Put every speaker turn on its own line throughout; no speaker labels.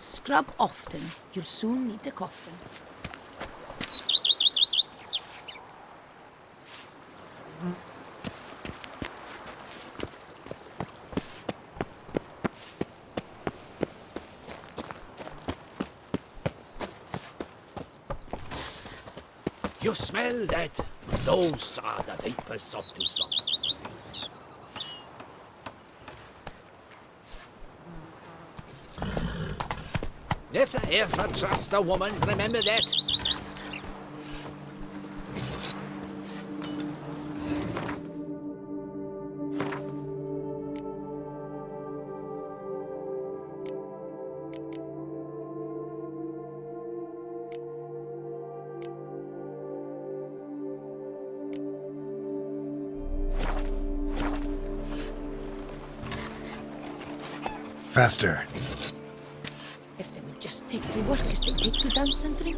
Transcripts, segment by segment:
Scrub often. You'll soon need a coffin.
You smell that? Those are the vapors of Tucson. Never ever trust a woman, remember that?
Faster.
If they would just take to work as they take to dance and drink.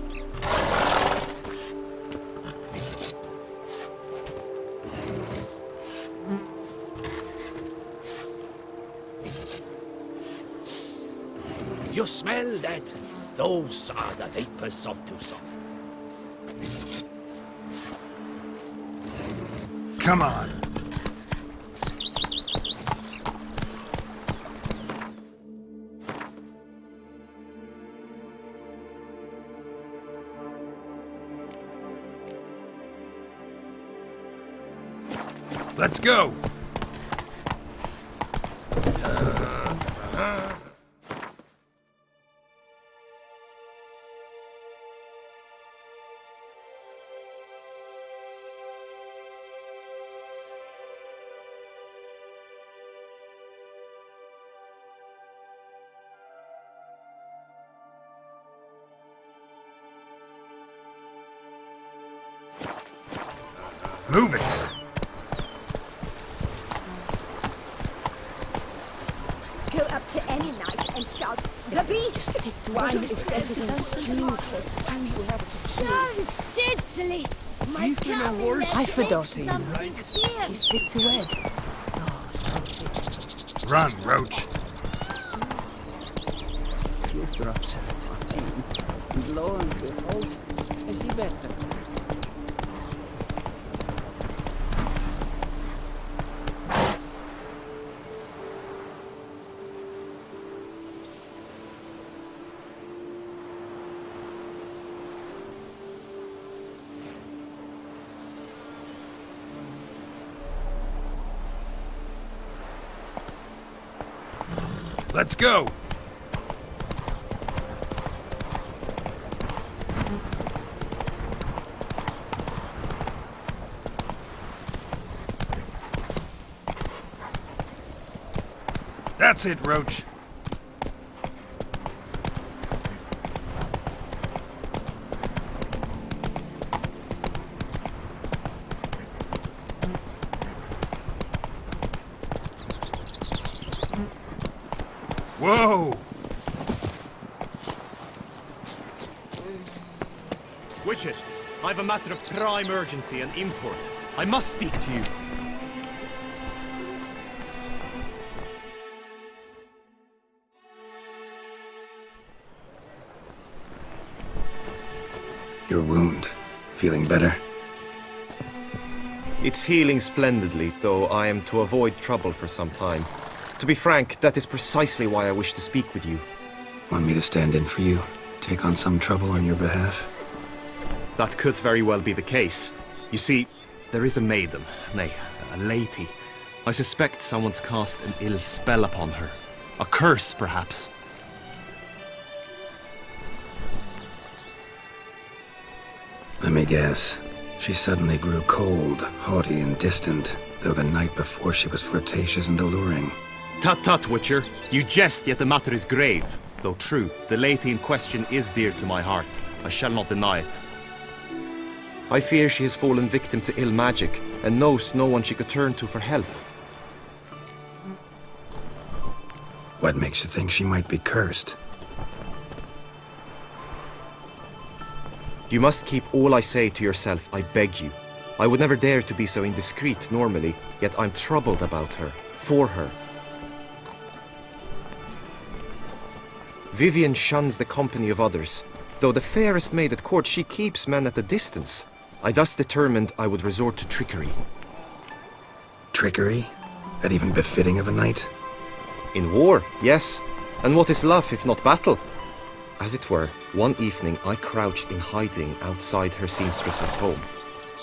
You smell that? Those are the vapors of Tucson.
Come on. Let's go! Move it!
Go up to any knight and shout, "The beast!"
Wine is better than stew. For stew you have to chew.
Don't steadily! My
He's in a
tummy
horse-
left
I've a daughter, you know.
something fierce.
She's fit to wed. Oh, so fit.
Run, Roach.
Few drops of wine, and lo and behold, is he better?
Let's go! That's it, Roach. Whoa!
Witcher, I have a matter of prime urgency and import. I must speak to you.
Your wound. Feeling better?
It's healing splendidly, though I am to avoid trouble for some time. To be frank, that is precisely why I wish to speak with you.
Want me to stand in for you? Take on some trouble on your behalf?
That could very well be the case. You see, there is a maiden, nay, a lady. I suspect someone's cast an ill spell upon her. A curse, perhaps.
Let me guess. She suddenly grew cold, haughty, and distant, though the night before she was flirtatious and alluring.
Tut tut, Witcher. You jest, yet the matter is grave. Though true, the lady in question is dear to my heart. I shall not deny it. I fear she has fallen victim to ill magic, and knows no one she could turn to for help.
What makes you think she might be cursed?
You must keep all I say to yourself, I beg you. I would never dare to be so indiscreet normally, yet I'm troubled about her, for her. Vivian shuns the company of others. Though the fairest maid at court, she keeps men at a distance. I thus determined I would resort to trickery.
Trickery? That even befitting of a knight?
In war, yes. And what is love if not battle? As it were, one evening I crouched in hiding outside her seamstress's home.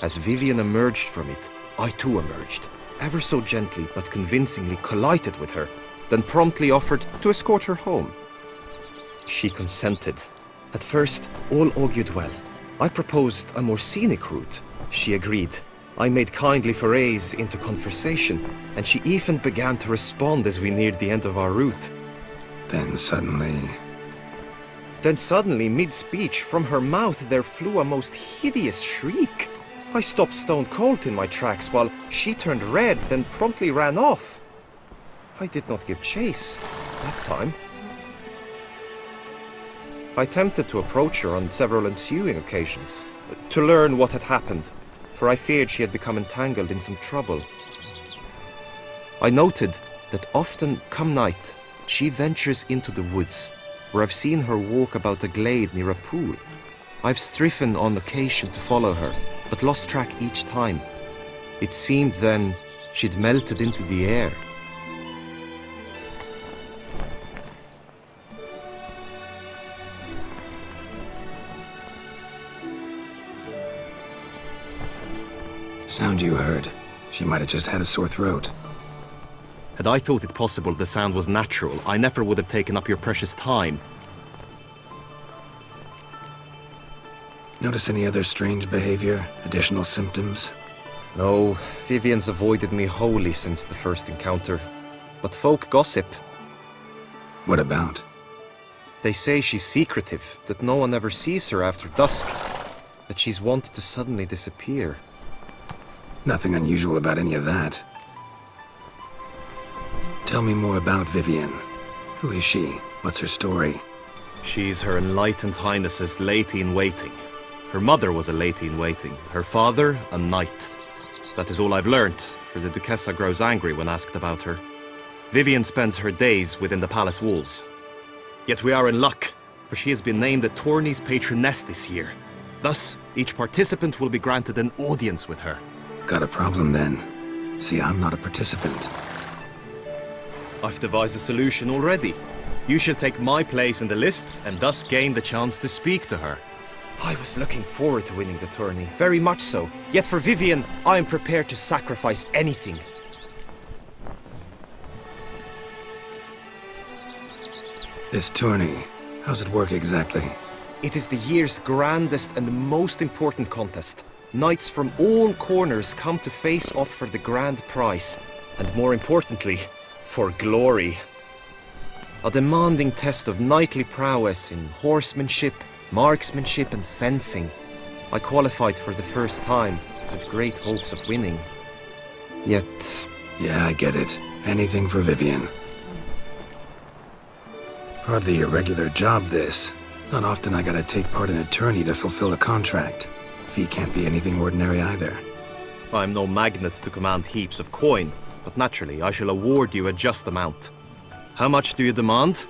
As Vivian emerged from it, I too emerged, ever so gently but convincingly collided with her, then promptly offered to escort her home. She consented. At first, all augured well. I proposed a more scenic route. She agreed. I made kindly forays into conversation, and she even began to respond as we neared the end of our route.
Then suddenly,
mid-speech, from her mouth there flew a most hideous shriek. I stopped stone cold in my tracks while she turned red, then promptly ran off. I did not give chase that time. I attempted to approach her on several ensuing occasions, to learn what had happened, for I feared she had become entangled in some trouble. I noted that often, come night, she ventures into the woods, where I've seen her walk about a glade near a pool. I've striven on occasion to follow her, but lost track each time. It seemed then she'd melted into the air.
sound you heard. She might have just had a sore throat.
Had I thought it possible the sound was natural, I never would have taken up your precious time.
Notice any other strange behavior? Additional symptoms?
No, Vivian's avoided me wholly since the first encounter. But folk gossip.
What about?
They say she's secretive, that no one ever sees her after dusk, that she's wanted to suddenly disappear.
Nothing unusual about any of that. Tell me more about Vivian. Who is she? What's her story?
She's Her Enlightened Highness's lady-in-waiting. Her mother was a lady-in-waiting, her father a knight. That is all I've learnt, for the Duchessa grows angry when asked about her. Vivian spends her days within the palace walls. Yet we are in luck, for she has been named the tourney's patroness this year. Thus, each participant will be granted an audience with her.
Got a problem then. See, I'm not a participant.
I've devised a solution already. You shall take my place in the lists and thus gain the chance to speak to her. I was looking forward to winning the tourney, very much so. Yet for Vivian, I am prepared to sacrifice anything.
This tourney, how's it work exactly?
It is the year's grandest and most important contest. Knights from all corners come to face off for the grand prize, and more importantly, for glory. A demanding test of knightly prowess in horsemanship, marksmanship and fencing. I qualified for the first time, had great hopes of winning. Yet...
Yeah, I get it. Anything for Vivian. Hardly a regular job, this. Not often I gotta take part in a tourney to fulfill a contract. Fee can't be anything ordinary either.
I'm no magnet to command heaps of coin, but naturally I shall award you a just amount. How much do you demand?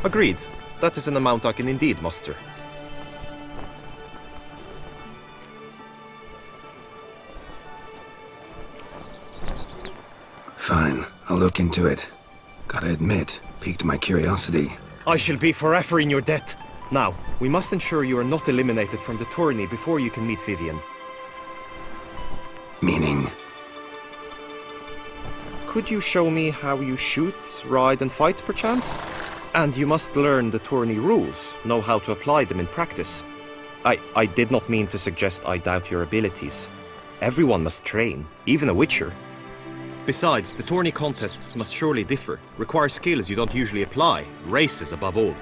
Agreed. That is an amount I can indeed muster.
Fine, I'll look into it. Gotta admit, piqued my curiosity.
I shall be forever in your debt. Now, we must ensure you are not eliminated from the tourney before you can meet Vivian.
Meaning?
Could you show me how you shoot, ride and fight, perchance? And you must learn the tourney rules, know how to apply them in practice. I did not mean to suggest I doubt your abilities. Everyone must train, even a witcher. Besides, the tourney contests must surely differ, require skills you don't usually apply, races above all.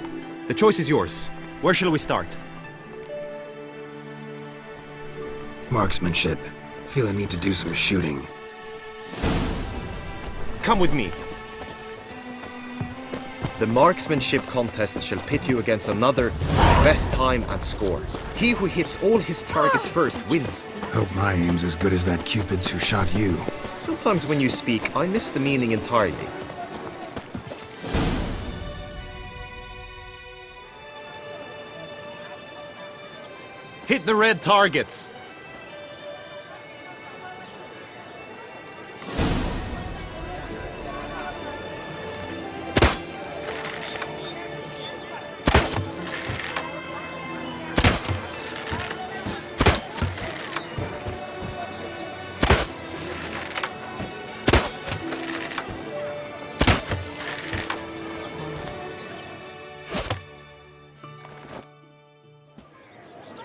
The choice is yours. Where shall we start?
Marksmanship. Feel I need to do some shooting.
Come with me. The marksmanship contest shall pit you against another best time and score. He who hits all his targets first wins.
Hope my aim's as good as that Cupid's who shot you.
Sometimes when you speak, I miss the meaning entirely. Hit the red targets!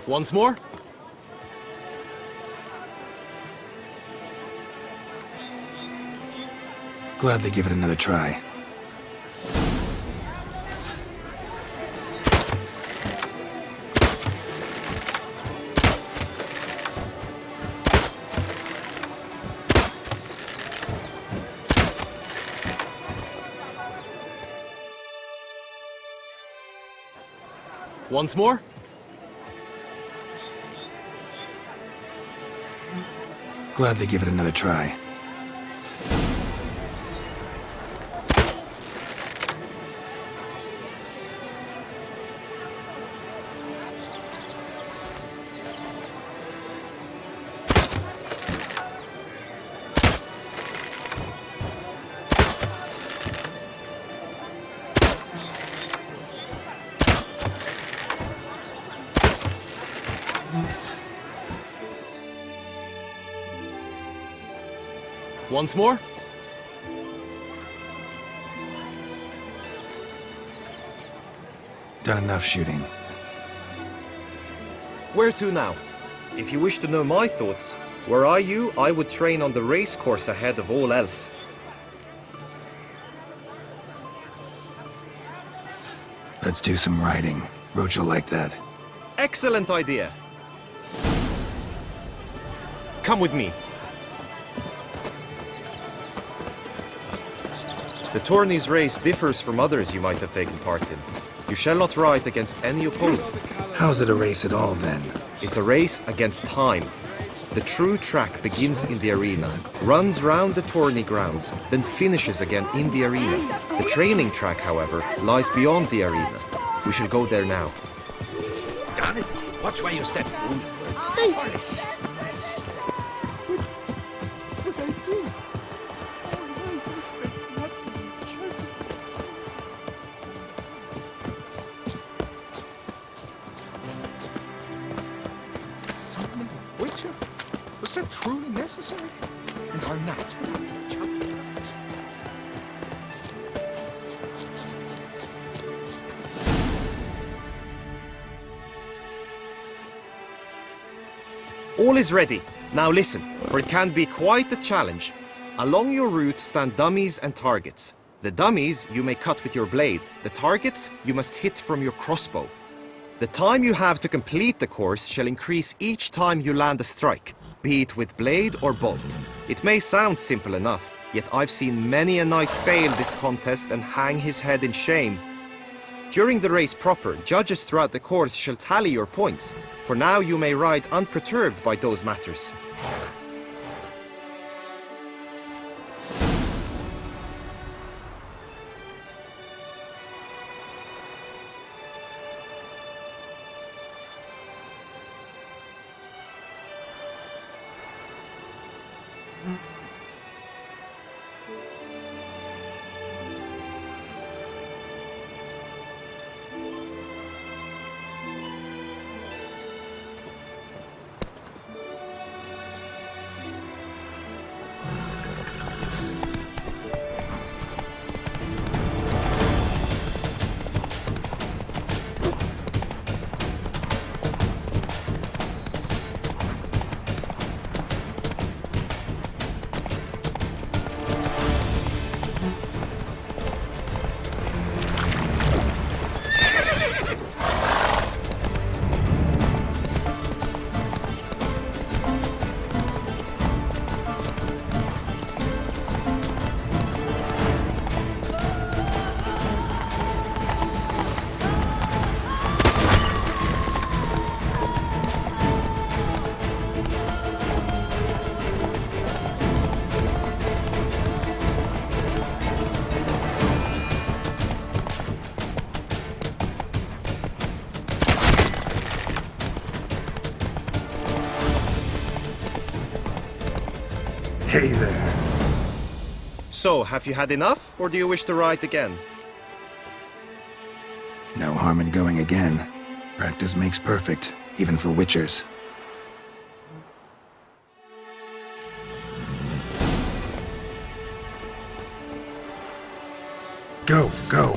Once more.
Gladly give it another try.
Once more.
Gladly give it another try.
Once more.
Done enough shooting.
Where to now? If you wish to know my thoughts, were I you, I would train on the race course ahead of all else.
Let's do some riding. Roach will like that.
Excellent idea. Come with me. The tourney's race differs from others you might have taken part in. You shall not ride against any opponent.
How's it a race at all, then?
It's a race against time. The true track begins in the arena, runs round the tourney grounds, then finishes again in the arena. The training track, however, lies beyond the arena. We shall go there now.
Damn it! Watch where you step, fool.
Summoning a witcher? Was that truly necessary? And our knights were not each other.
All is ready. Now listen, for it can be quite a challenge. Along your route stand dummies and targets. The dummies you may cut with your blade. The targets you must hit from your crossbow. The time you have to complete the course shall increase each time you land a strike, be it with blade or bolt. It may sound simple enough, yet I've seen many a knight fail this contest and hang his head in shame. During the race proper, judges throughout the course shall tally your points. For now you may ride unperturbed by those matters.
Hey there.
So, have you had enough, or do you wish to ride again?
No harm in going again. Practice makes perfect, even for witchers. Go, go.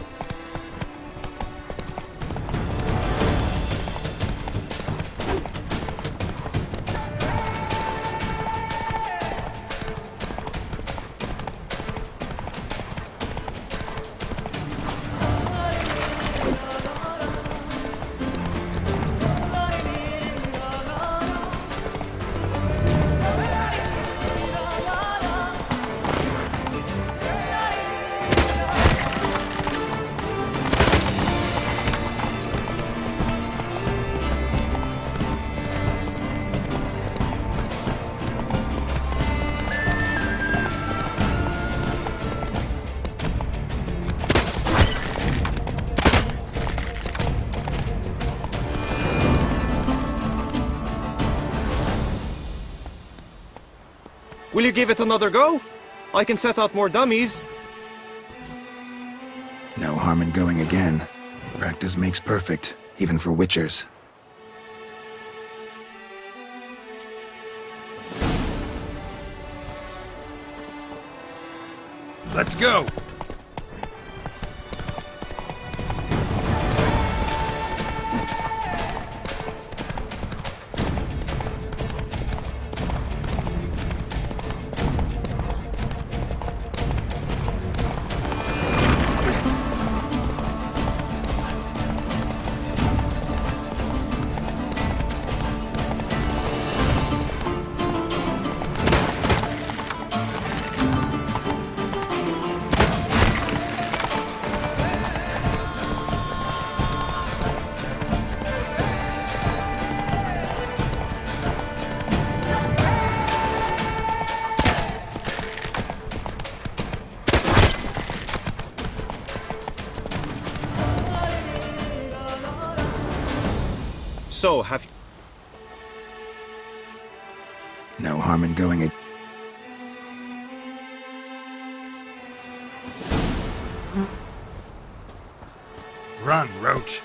Will you give it another go? I can set out more dummies.
No harm in going again. Practice makes perfect, even for witchers. Let's go!
So, have you...
No harm in going again. Run, Roach.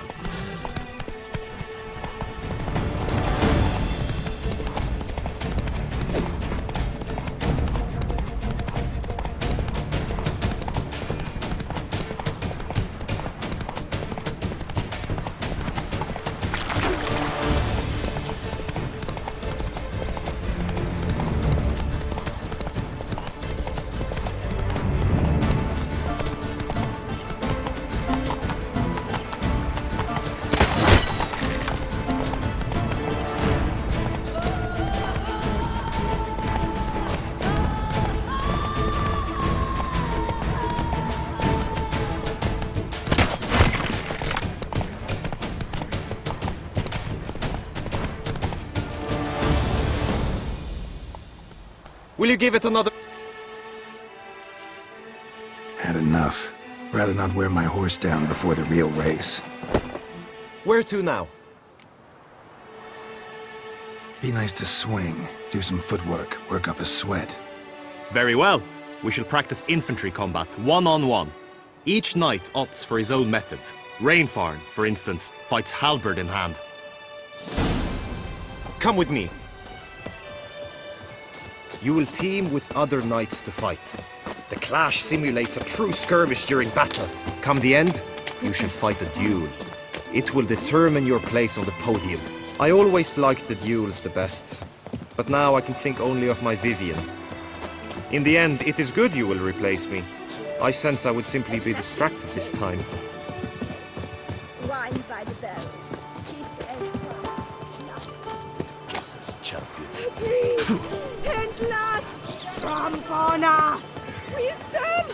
Will you give it another...
Had enough. Rather not wear my horse down before the real race.
Where to now?
Be nice to swing, do some footwork, work up a sweat.
Very well. We shall practice infantry combat, one-on-one. Each knight opts for his own method. Rainfarn, for instance, fights halberd in hand. Come with me. You will team with other knights to fight. The clash simulates a true skirmish during battle. Come the end, you shall fight a duel. It will determine your place on the podium. I always liked the duels the best, but now I can think only of my Vivian. In the end, it is good you will replace me. I sense I would simply be distracted this time.
Wine by the bell. Kiss as well.
Kiss as champion.
And last, trump honor. Wisdom.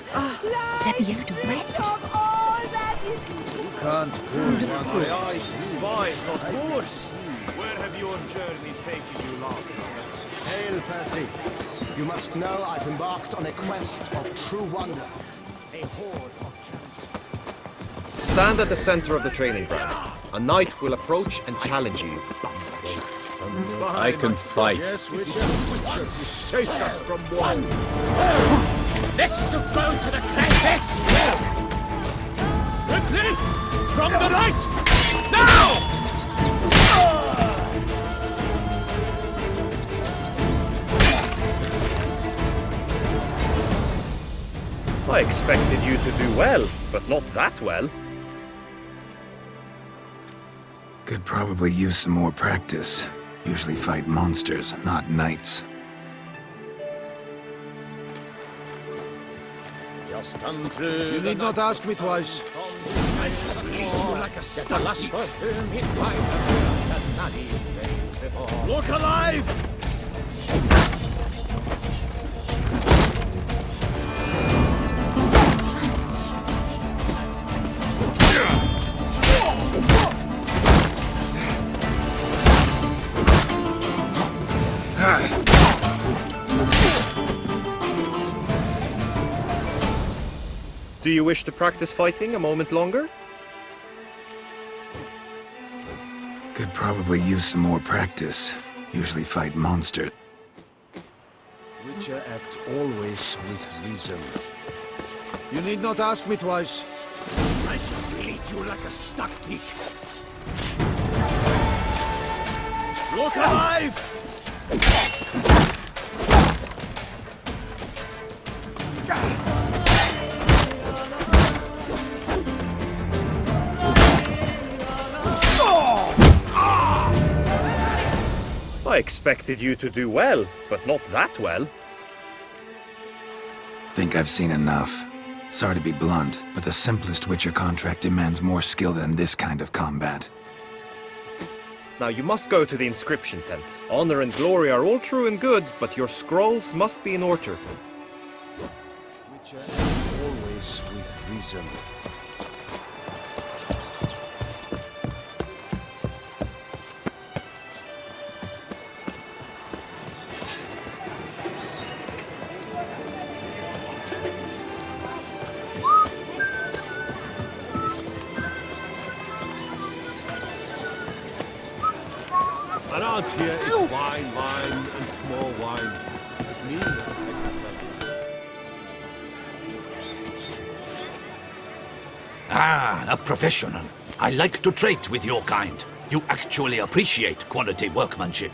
Let me out of wet.
Of all that is
You can't pull my eyes spy, of course. Where have your journeys taken you last night?
Hail, Percy. You must know I've embarked on a quest of true wonder. A horde of champions.
Stand at the center of the training ground. A knight will approach and challenge you.
I can fight. Yes, Witcher. Witcher, you saved us from war.
Let's to go to the crisis! Quickly! From the right! Now!
I expected you to do well, but not that well.
Could probably use some more practice. Usually fight monsters, not knights.
You need not ask me twice. Look alive!
Do you wish to practice fighting a moment longer?
Could probably use some more practice. Usually fight monsters.
Witcher act always with reason. You need not ask me twice. I shall eat you like a stuck pig. Look alive!
I expected you to do well, but not that well.
Think I've seen enough. Sorry to be blunt, but the simplest Witcher contract demands more skill than this kind of combat.
Now you must go to the inscription tent. Honor and glory are all true and good, but your scrolls must be in order.
Witcher act always with reason. Around here, it's wine, wine, and more wine. Me?
Ah, a professional. I like to trade with your kind. You actually appreciate quality workmanship.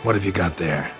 What have you got there?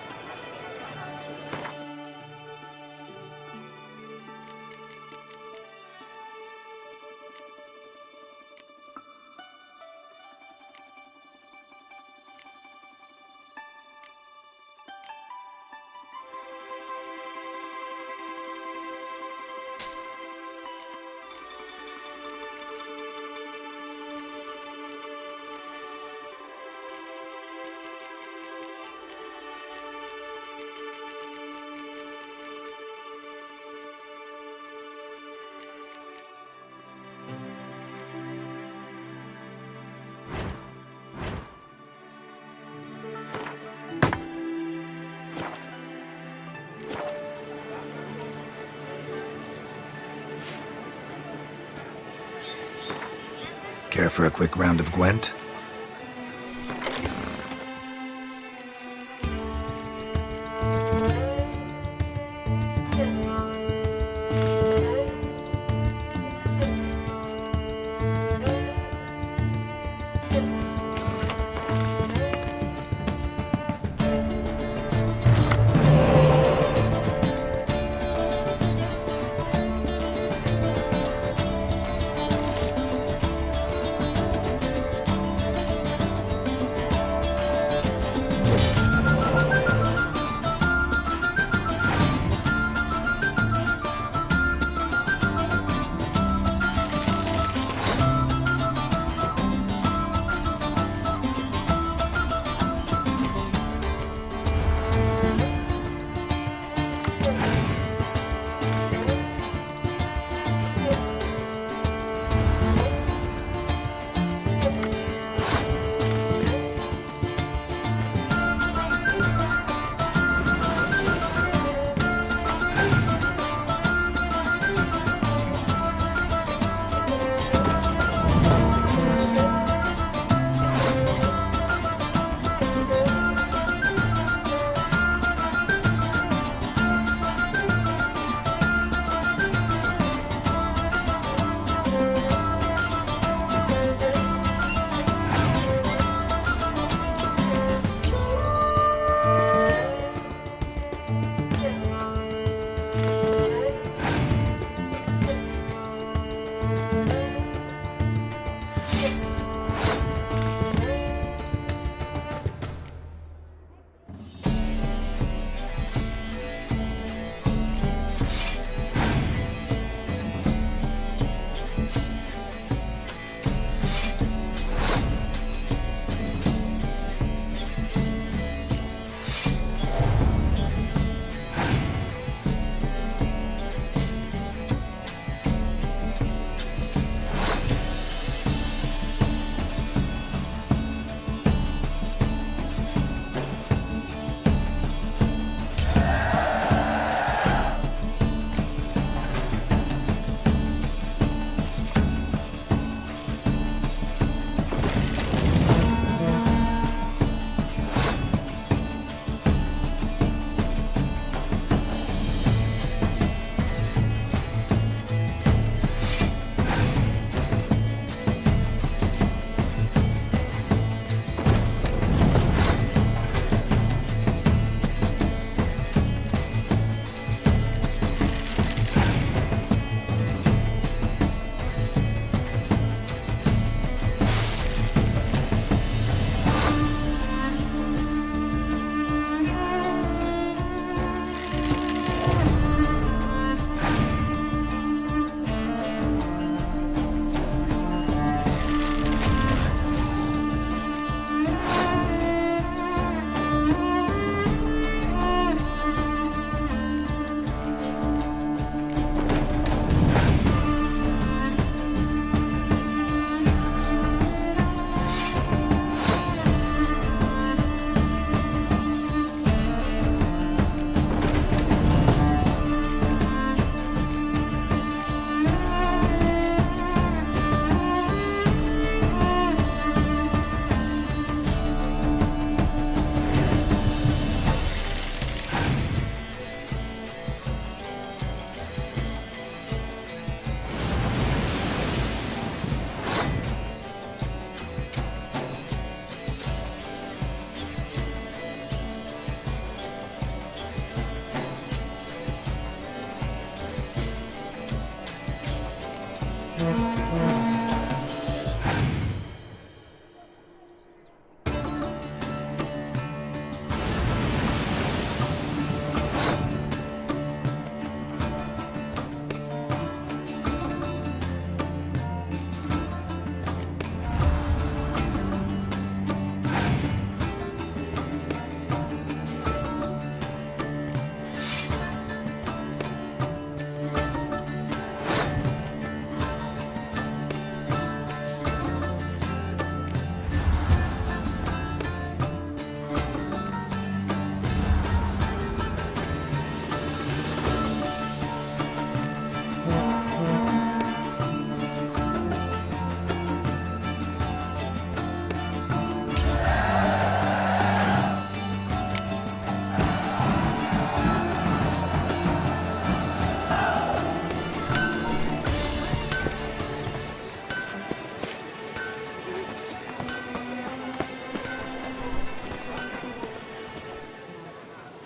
Care for a quick round of Gwent?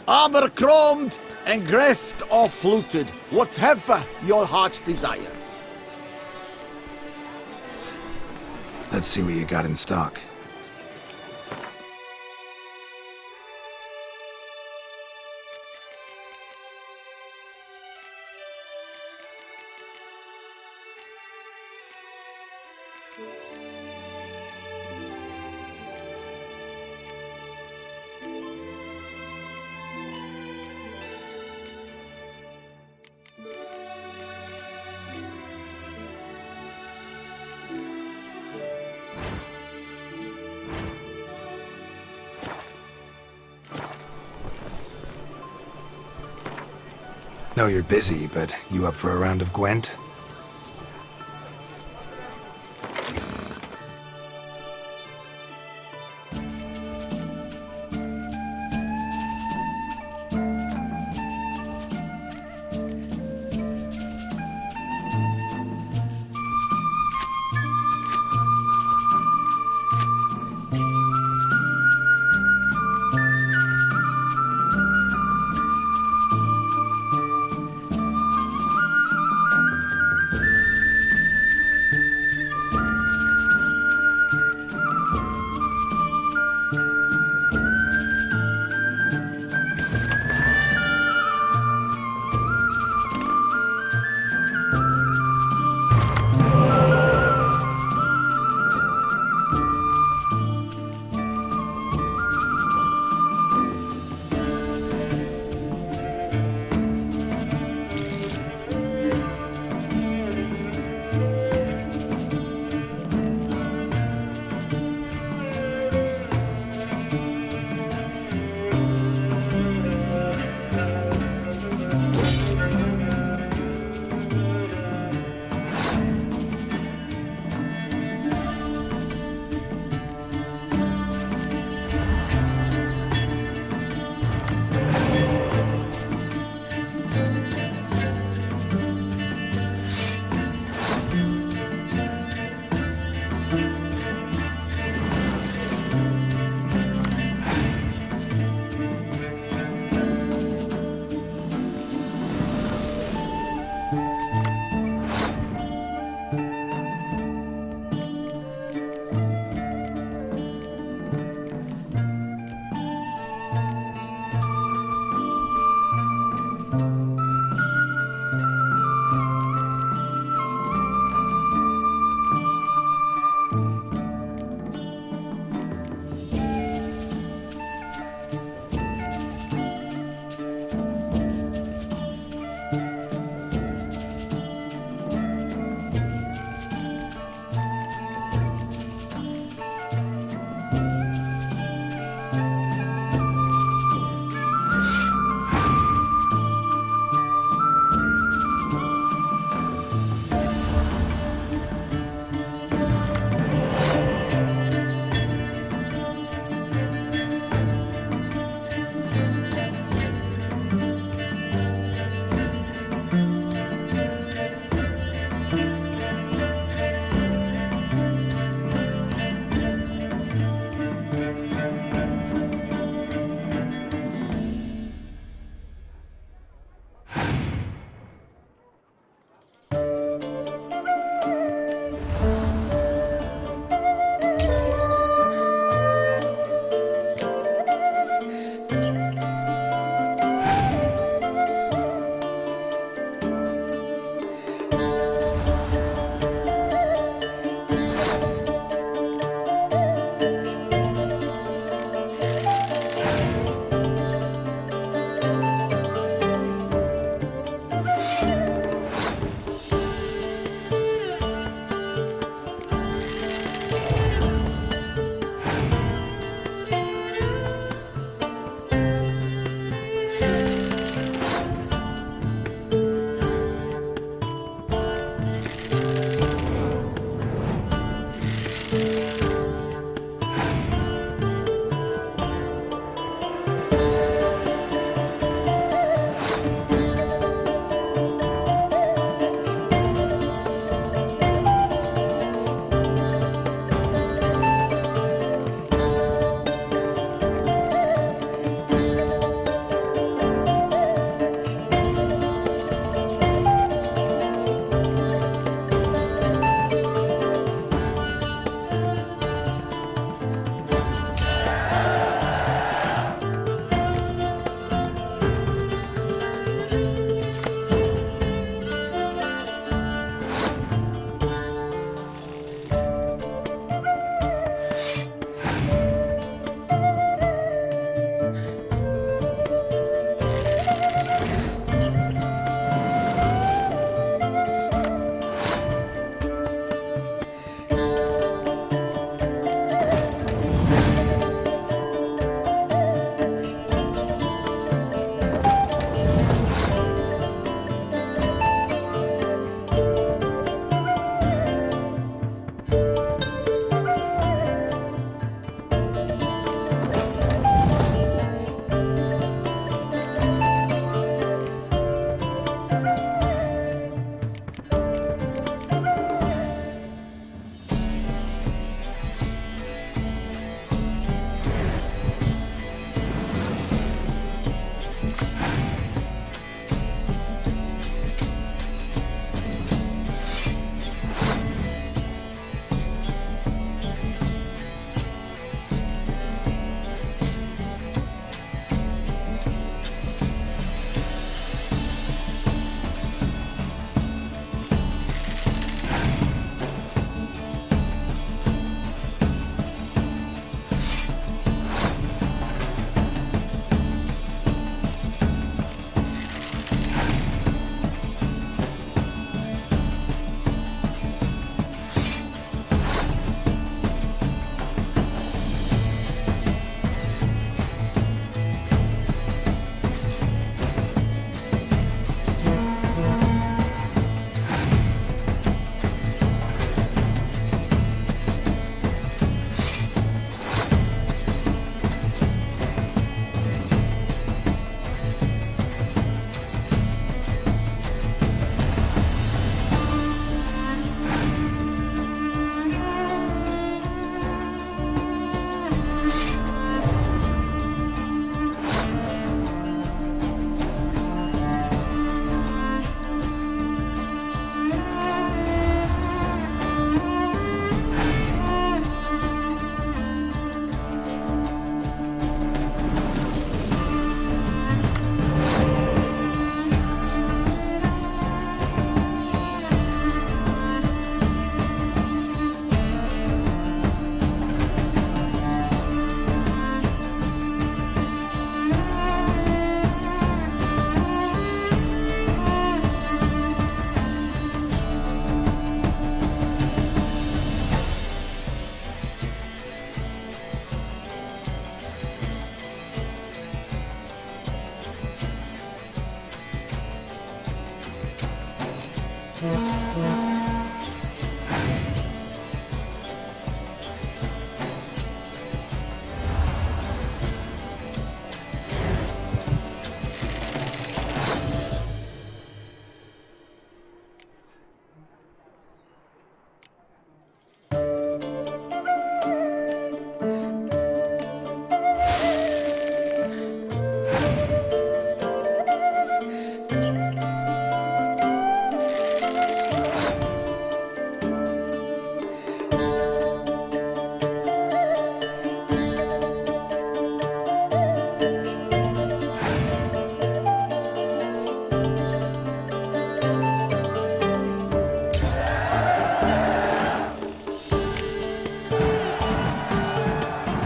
Abercrombed and greft or fluted, whatever your heart's desire.
Let's see what you got in stock. Know you're busy, but you up for a round of Gwent?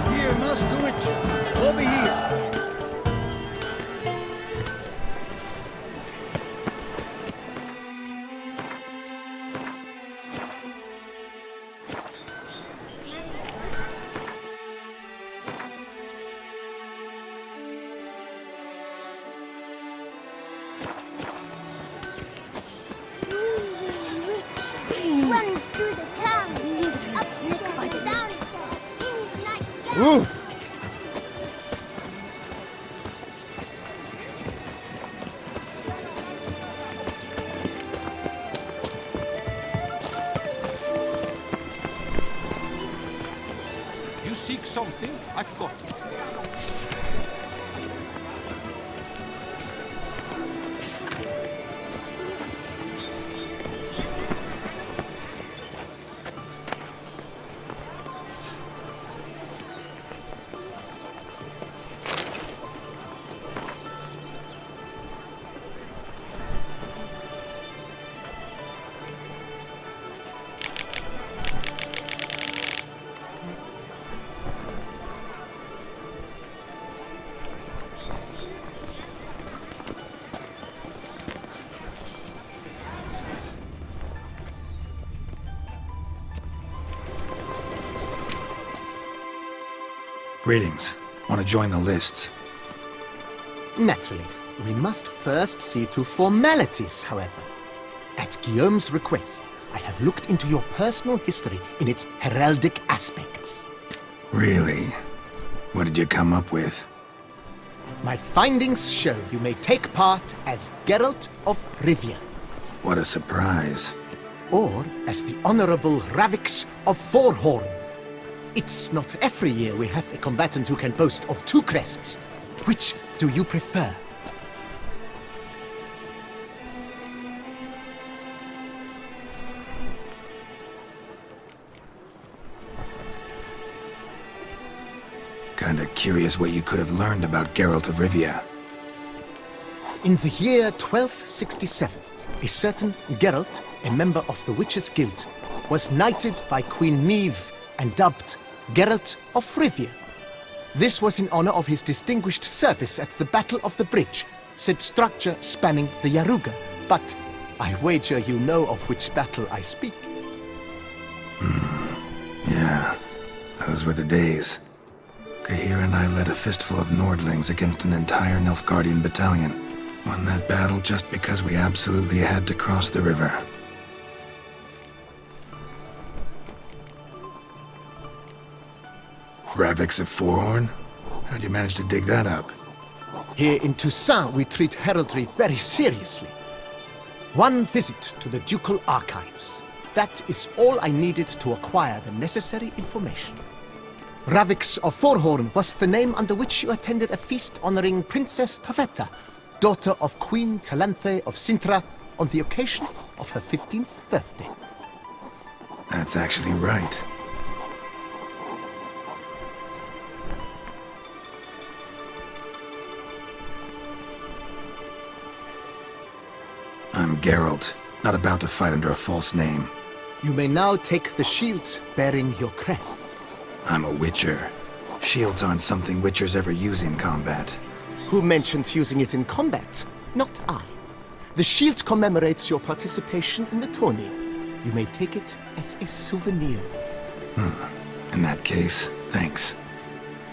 Here, Master Witcher. Over here.
Runs through the town. Upstairs, downstairs, in his nightgown.
You seek something? I've got it.
Greetings. Want to join the lists?
Naturally, we must first see to formalities, however. At Guillaume's request, I have looked into your personal history in its heraldic aspects.
Really? What did you come up with?
My findings show you may take part as Geralt of Rivia,
What a surprise.
or as the Honorable Ravix of Forhorn. It's not every year we have a combatant who can boast of two crests. Which do you prefer?
Kinda curious what you could have learned about Geralt of Rivia.
In the year 1267, a certain Geralt, a member of the Witches' Guild, was knighted by Queen Neve and dubbed Geralt of Rivia. This was in honor of his distinguished service at the Battle of the Bridge, said structure spanning the Yaruga. But I wager you know of which battle I speak.
Yeah, those were the days. Kahir and I led a fistful of Nordlings against an entire Nilfgaardian battalion. Won that battle just because we absolutely had to cross the river. Ravix of Forhorn? How'd you manage to dig that up?
Here in Toussaint, we treat heraldry very seriously. One visit to the Ducal Archives. That is all I needed to acquire the necessary information. Ravix of Forhorn was the name under which you attended a feast honoring Princess Pavetta, daughter of Queen Calanthe of Sintra, on the occasion of her 15th birthday.
That's actually right. I'm Geralt, not about to fight under a false name.
You may now take the shield bearing your crest.
I'm a Witcher. Shields aren't something Witchers ever use in combat.
Who mentioned using it in combat? Not I. The shield commemorates your participation in the tourney. You may take it as a souvenir.
In that case, thanks.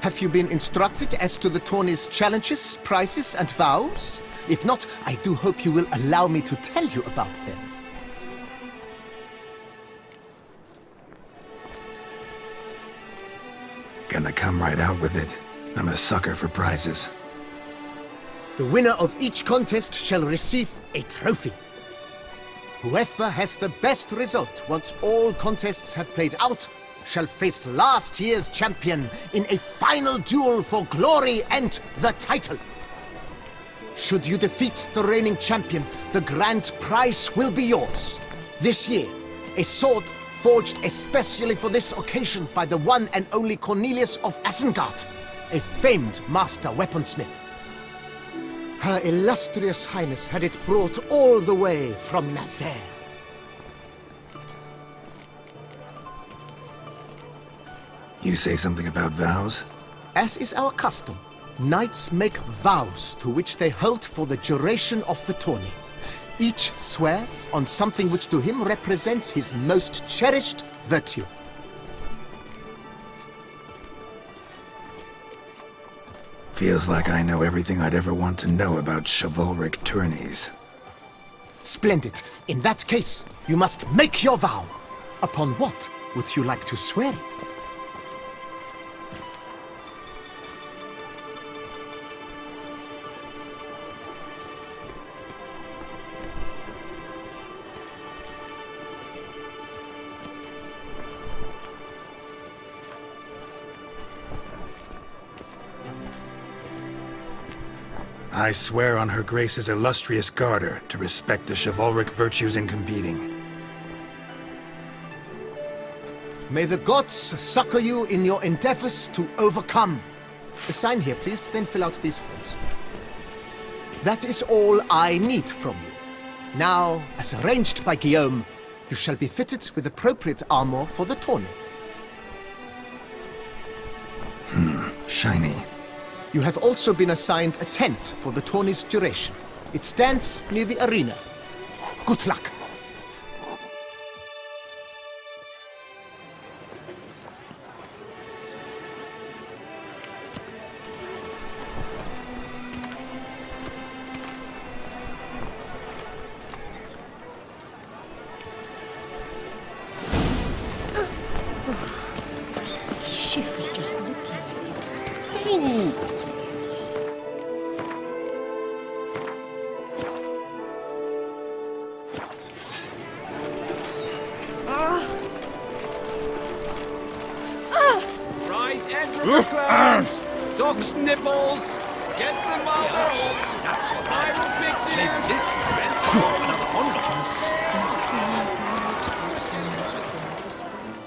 Have you been instructed as to the tourney's challenges, prizes, and vows? If not, I do hope you will allow me to tell you about them.
Gonna come right out with it. I'm a sucker for prizes.
The winner of each contest shall receive a trophy. Whoever has the best result once all contests have played out shall face last year's champion in a final duel for glory and the title. Should you defeat the reigning champion, the grand prize will be yours. This year, a sword forged especially for this occasion by the one and only Cornelius of Isengard, a famed master weaponsmith. Her illustrious highness had it brought all the way from Nazaire.
You say something about vows?
As is our custom, knights make vows to which they hold for the duration of the tourney. Each swears on something which to him represents his most cherished virtue.
Feels like I know everything I'd ever want to know about chivalric tourneys.
Splendid. In that case, you must make your vow. Upon what would you like to swear it?
I swear on Her Grace's illustrious garter to respect the chivalric virtues in competing.
May the gods succor you in your endeavors to overcome. Sign here, please, then fill out these forms. That is all I need from you. Now, as arranged by Guillaume, you shall be fitted with appropriate armor for the tourney.
Shiny.
You have also been assigned a tent for the tourney's duration. It stands near the arena. Good luck.
I shiver just looking at it.
Rise and reclams! Dog's nipples! Get them all out!
That's what
I will fix
take
it!
this event for another onlooker.
These trees might return to the distance.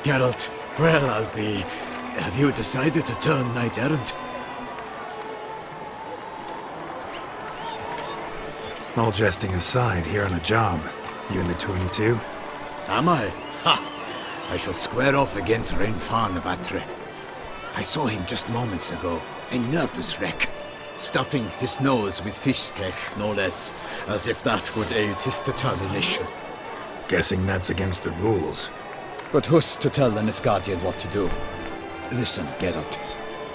Geralt, well, I'll be. Have you decided to turn knight-errant?
All jesting aside, here on a job. You in the 22?
Am I? Ha! I shall square off against Renfan of Atre. I saw him just moments ago, a nervous wreck, stuffing his nose with fish steak, no less, as if that would aid his determination.
Guessing that's against the rules.
But who's to tell the Nilfgaardian what to do? Listen, Geralt,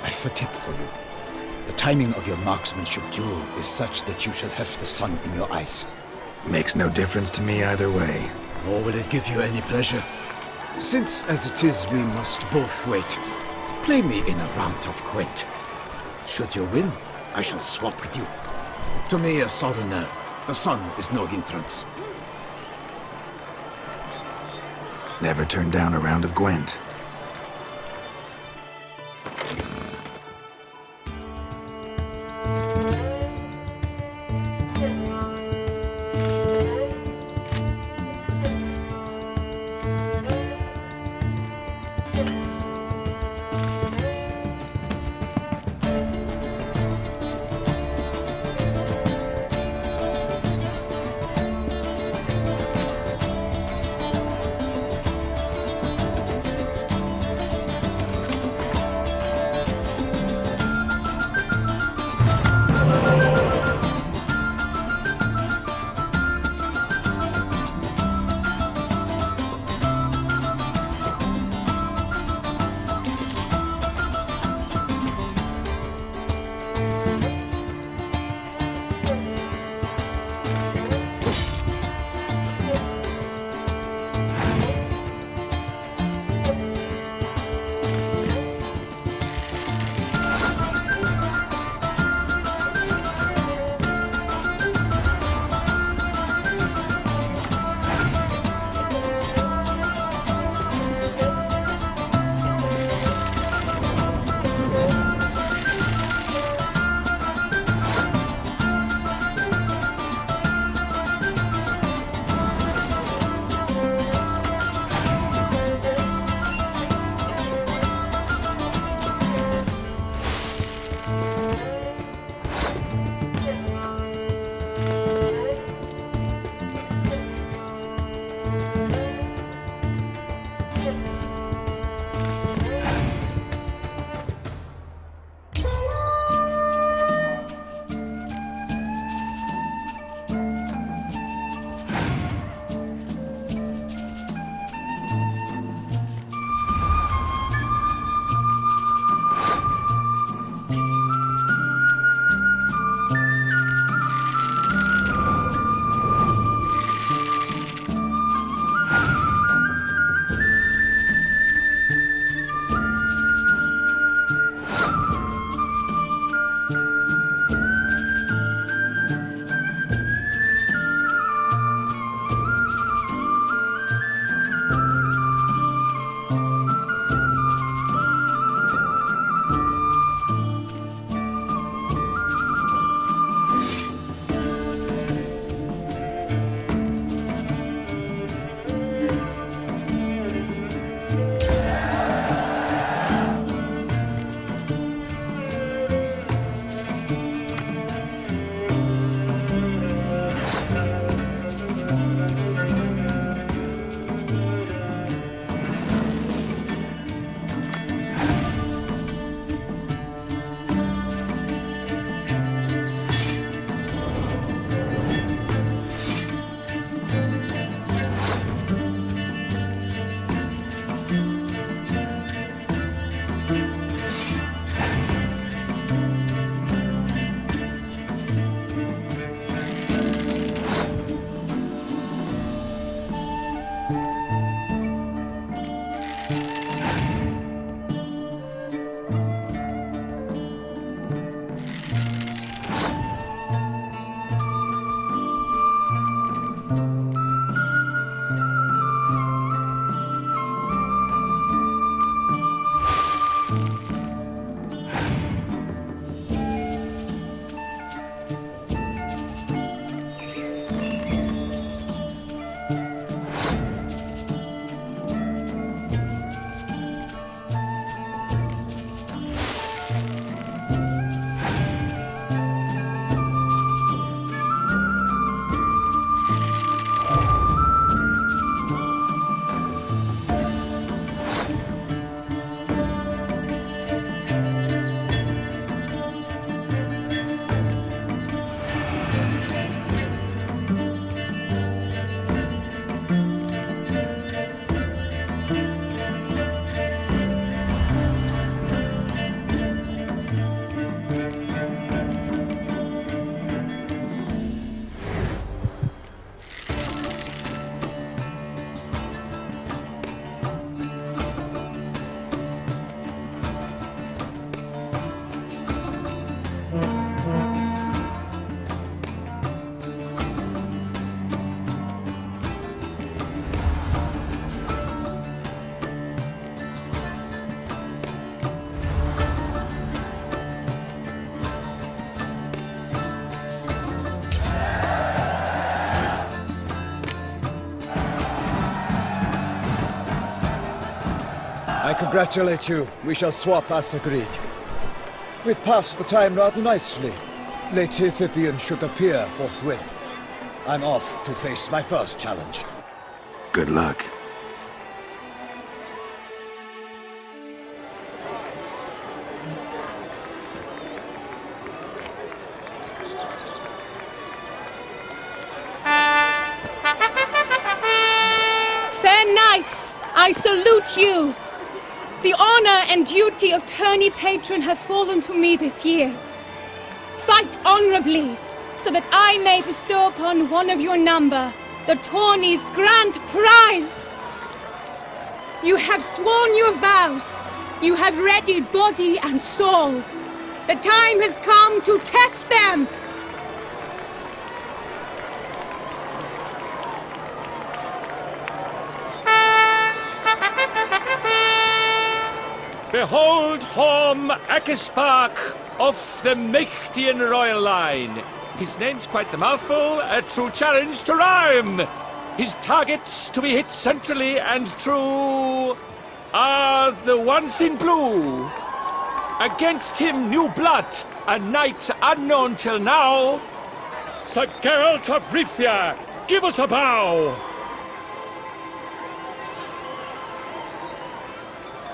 I've a tip for you. The timing of your marksmanship duel is such that you shall have the sun in your eyes.
Makes no difference to me either way.
Nor will it give you any pleasure. Since, as it is, we must both wait, play me in a round of Gwent. Should you win, I shall swap with you. To me, a southerner, the sun is no hindrance.
Never turned down a round of Gwent.
I congratulate you. We shall swap as agreed. We've passed the time rather nicely. Lady Vivian should appear forthwith. I'm off to face my first challenge.
Good luck.
Fair knights, I salute you. The honor and duty of tourney patron have fallen to me this year. Fight honorably, so that I may bestow upon one of your number the tourney's grand prize. You have sworn your vows. You have readied body and soul. The time has come to test them.
Behold Horm Akispark of the Mechtian royal line. His name's quite the mouthful, a true challenge to rhyme. His targets to be hit centrally and true are the ones in blue. Against him new blood, a knight unknown till now. Sir Geralt of Rivia, give us a bow.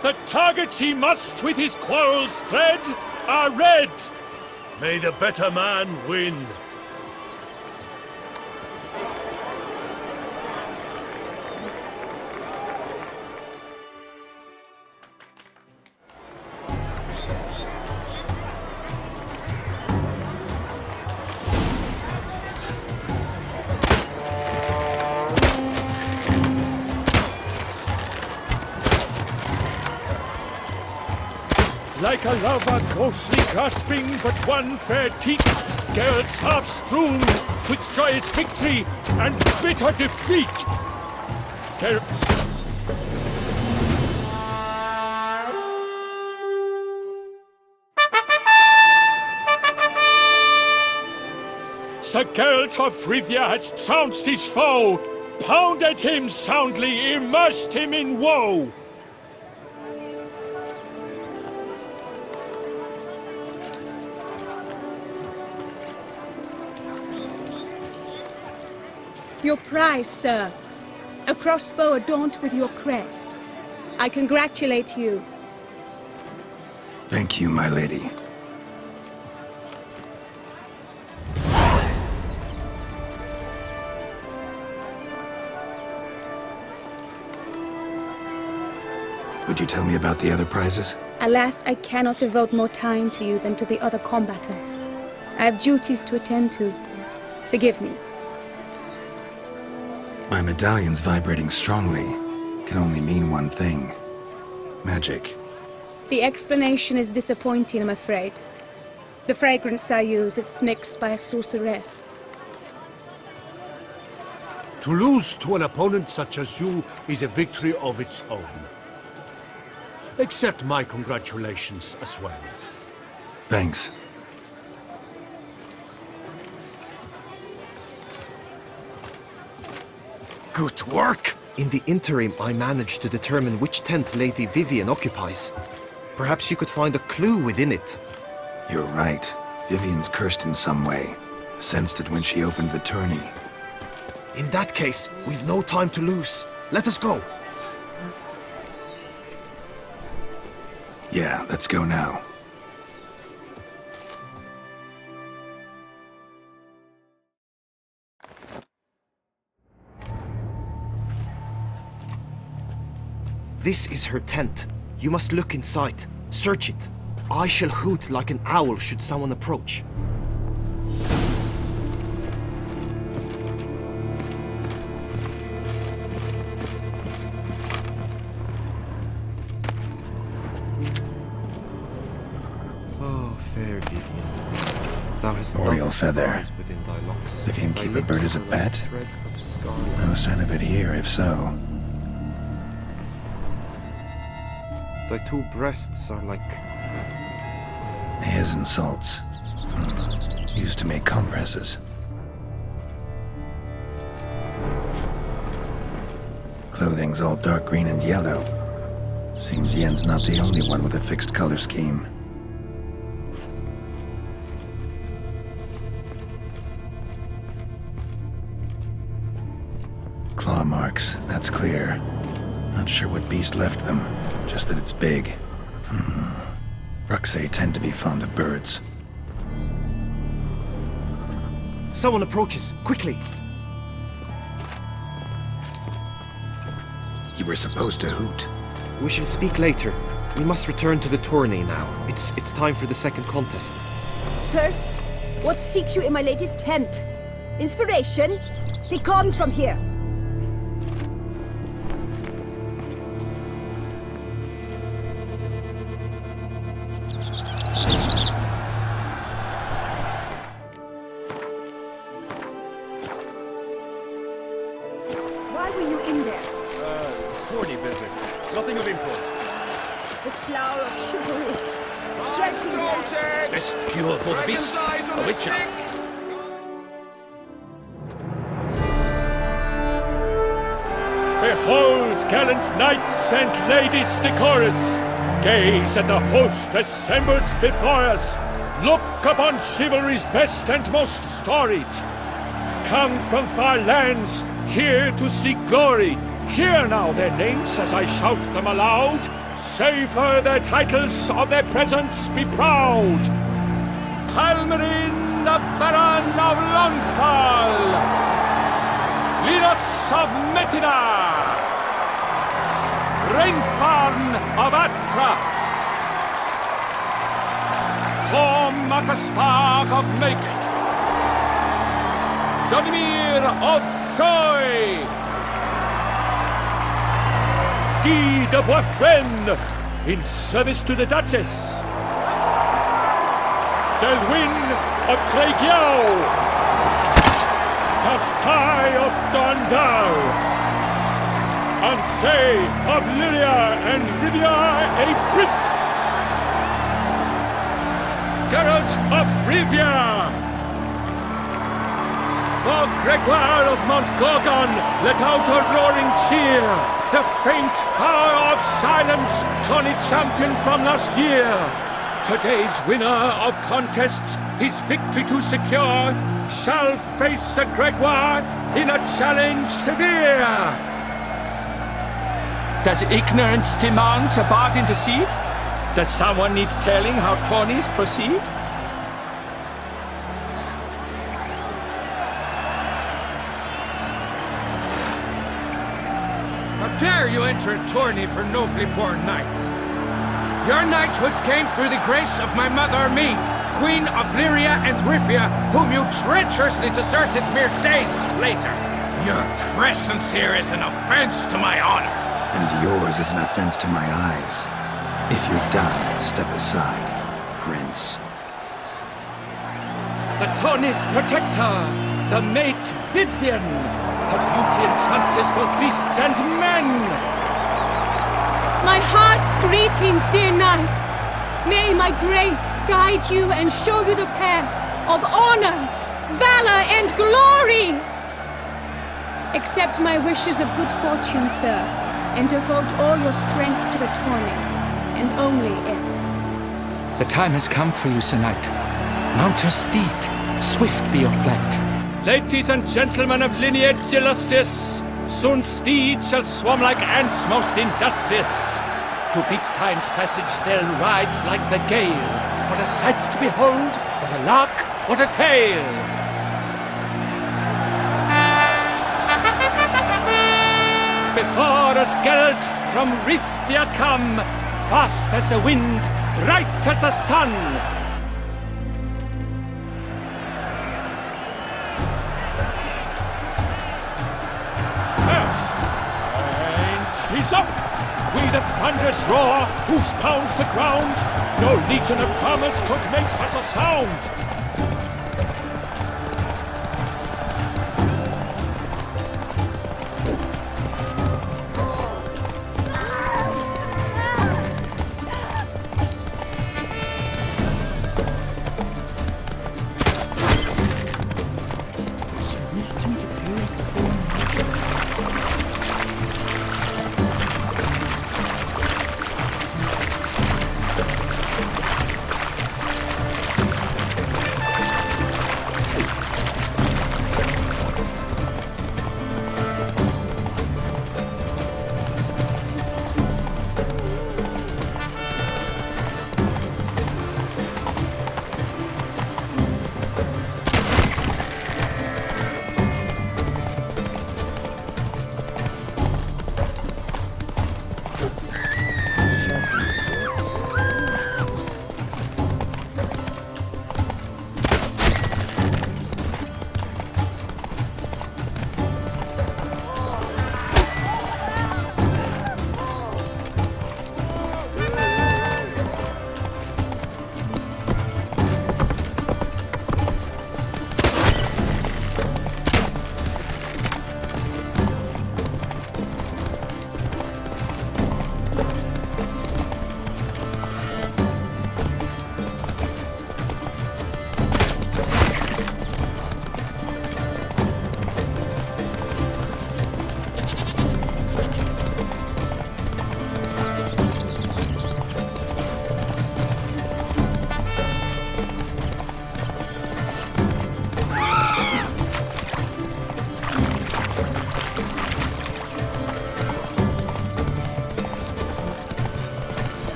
The targets he must with his quarrels thread are red.
May the better man win.
Like a lover ghostly grasping but one fair teeth, Geralt's half strewn twixt joyous victory and bitter defeat. Sir Geralt of Rivia had trounced his foe, pounded him soundly, immersed him in woe.
Your prize, sir. A crossbow adorned with your crest. I congratulate you.
Thank you, my lady. Would you tell me about the other prizes?
Alas, I cannot devote more time to you than to the other combatants. I have duties to attend to. Forgive me.
My medallion's vibrating strongly. Can only mean one thing. Magic.
The explanation is disappointing, I'm afraid. The fragrance I use, it's mixed by a sorceress.
To lose to an opponent such as you is a victory of its own. Accept my congratulations as well.
Thanks.
Good work! In the interim, I managed to determine which tent Lady Vivian occupies. Perhaps you could find a clue within it.
You're right. Vivian's cursed in some way. Sensed it when she opened the tourney.
In that case, we've no time to lose. Let us go.
Yeah, let's go now.
This is her tent. You must look inside. Search it. I shall hoot like an owl should someone approach. Oh, fair Vivian. Thou hast
Oriole feather.
within thy locks.
Vivian keep a bird as a pet?
Thread of scarlet.
No sign of it here, if so.
Thy two breasts are like...
Hairs and salts. Used to make compresses. Clothing's all dark green and yellow. Seems Yen's not the only one with a fixed color scheme. Claw marks, that's clear. Not sure what beast left them, just that it's big. Bruxae tend to be fond of birds.
Someone approaches, quickly!
You were supposed to hoot.
We shall speak later. We must return to the tourney now. It's time for the second contest.
Sirs, what seek you in my lady's tent? Inspiration? Be gone from here! Why were you in there?
Tourney business. Nothing of import.
The flower of chivalry. Striking hands.
Best cure for the beast, a witcher.
Behold, gallant knights and ladies decorous, gaze at the host assembled before us. Look upon chivalry's best and most storied. Come from far lands, here to seek glory, Hear now their names as I shout them aloud. Savor their titles, of their presence be proud. Halmarin, the Baron of Lonfall. Linus of Metina. Reinfarn of Atra. Hom Akaspark of Mecht. Donimir of Troy. Guy de Boisfren, in service to the Duchess. Delwyn of Craigyow. Count Tai of Dondal. Ansay of Lyria and Rivia a prince. Geralt of Rivia. For Gregoire of Montgorgon, let out a roaring cheer. The faint fire of silence, Tawny champion from last year. Today's winner of contests, his victory to secure, shall face Sir Gregoire in a challenge severe. Does ignorance demand a bard intercede? Does someone need telling how Tawnies proceed?
Dare you enter a tourney for nobly born knights? Your knighthood came through the grace of my mother Meve, Queen of Lyria and Rivia, whom you treacherously deserted mere days later. Your presence here is an offense to my honor.
And yours is an offense to my eyes. If you're done, step aside, Prince.
The Tawny's protector, the mate Vivian. Her beauty entrances both beasts and men.
My heart's greetings, dear knights. May my grace guide you and show you the path of honor, valor, and glory. Accept my wishes of good fortune, sir, and devote all your strength to the tourney, and only it.
The time has come for you, Sir Knight. Mount your steed. Swift be your flight.
Ladies and gentlemen of lineage illustrious, soon steeds shall swarm like ants most industrious. To beat time's passage they'll ride like the gale. What a sight to behold, what a lark, what a tale! Before us Geralt from Rithia come, fast as the wind, bright as the sun. He's up! With a thunderous roar, hoofs pounds the ground. No legion of drummers could make such a sound.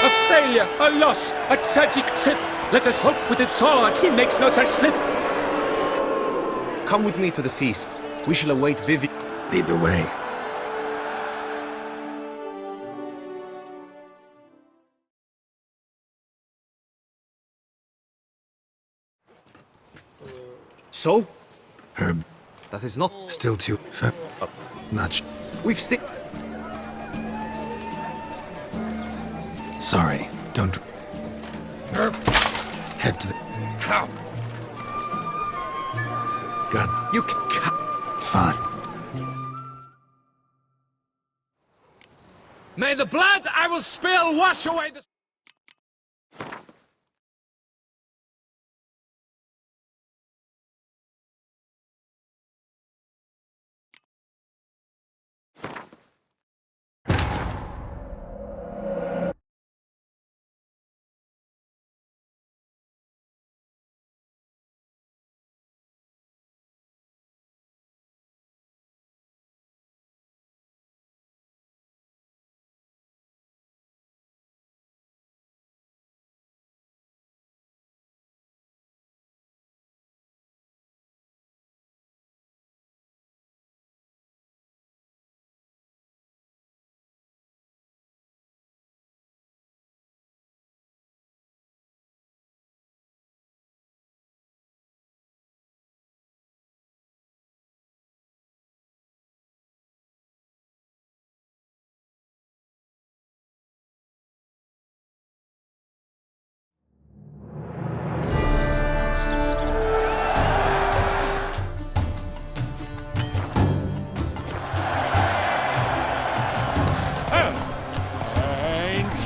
A failure, a loss, a tragic trip. Let us hope with his sword he makes no such slip.
Come with me to the feast. We shall await Vivi.
Lead the way.
So?
Herb.
That is not...
Still too... Not...
We've stick...
Sorry, don't...
Herb.
Head to the...
Cow.
God...
You can...
Fine.
May the blood I will spill wash away the...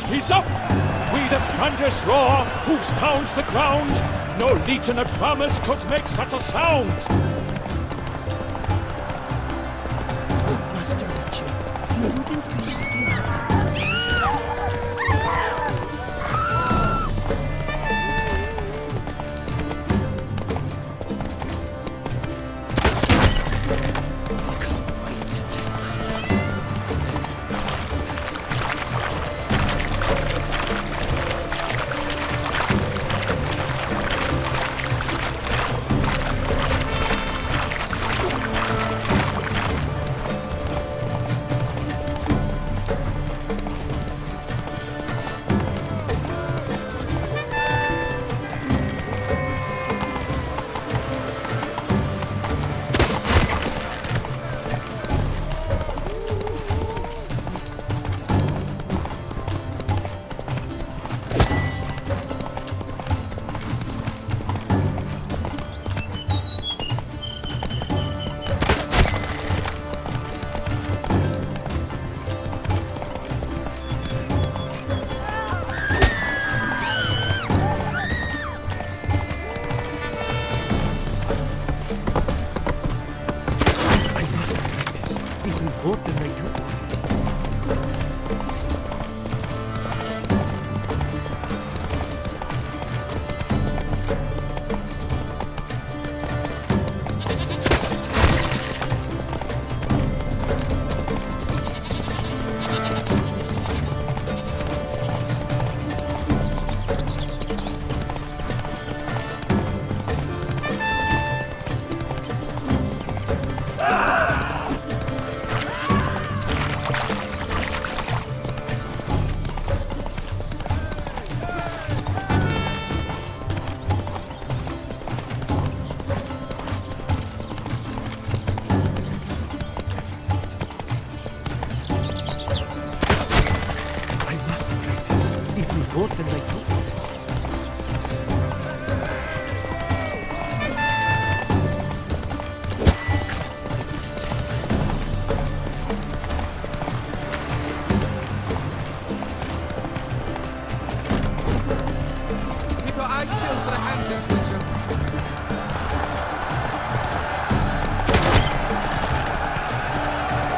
He's up! We the thunderous roar, hoofs pound the ground. No legion of drummers could make such a sound.
Master Witcher, you wouldn't be so...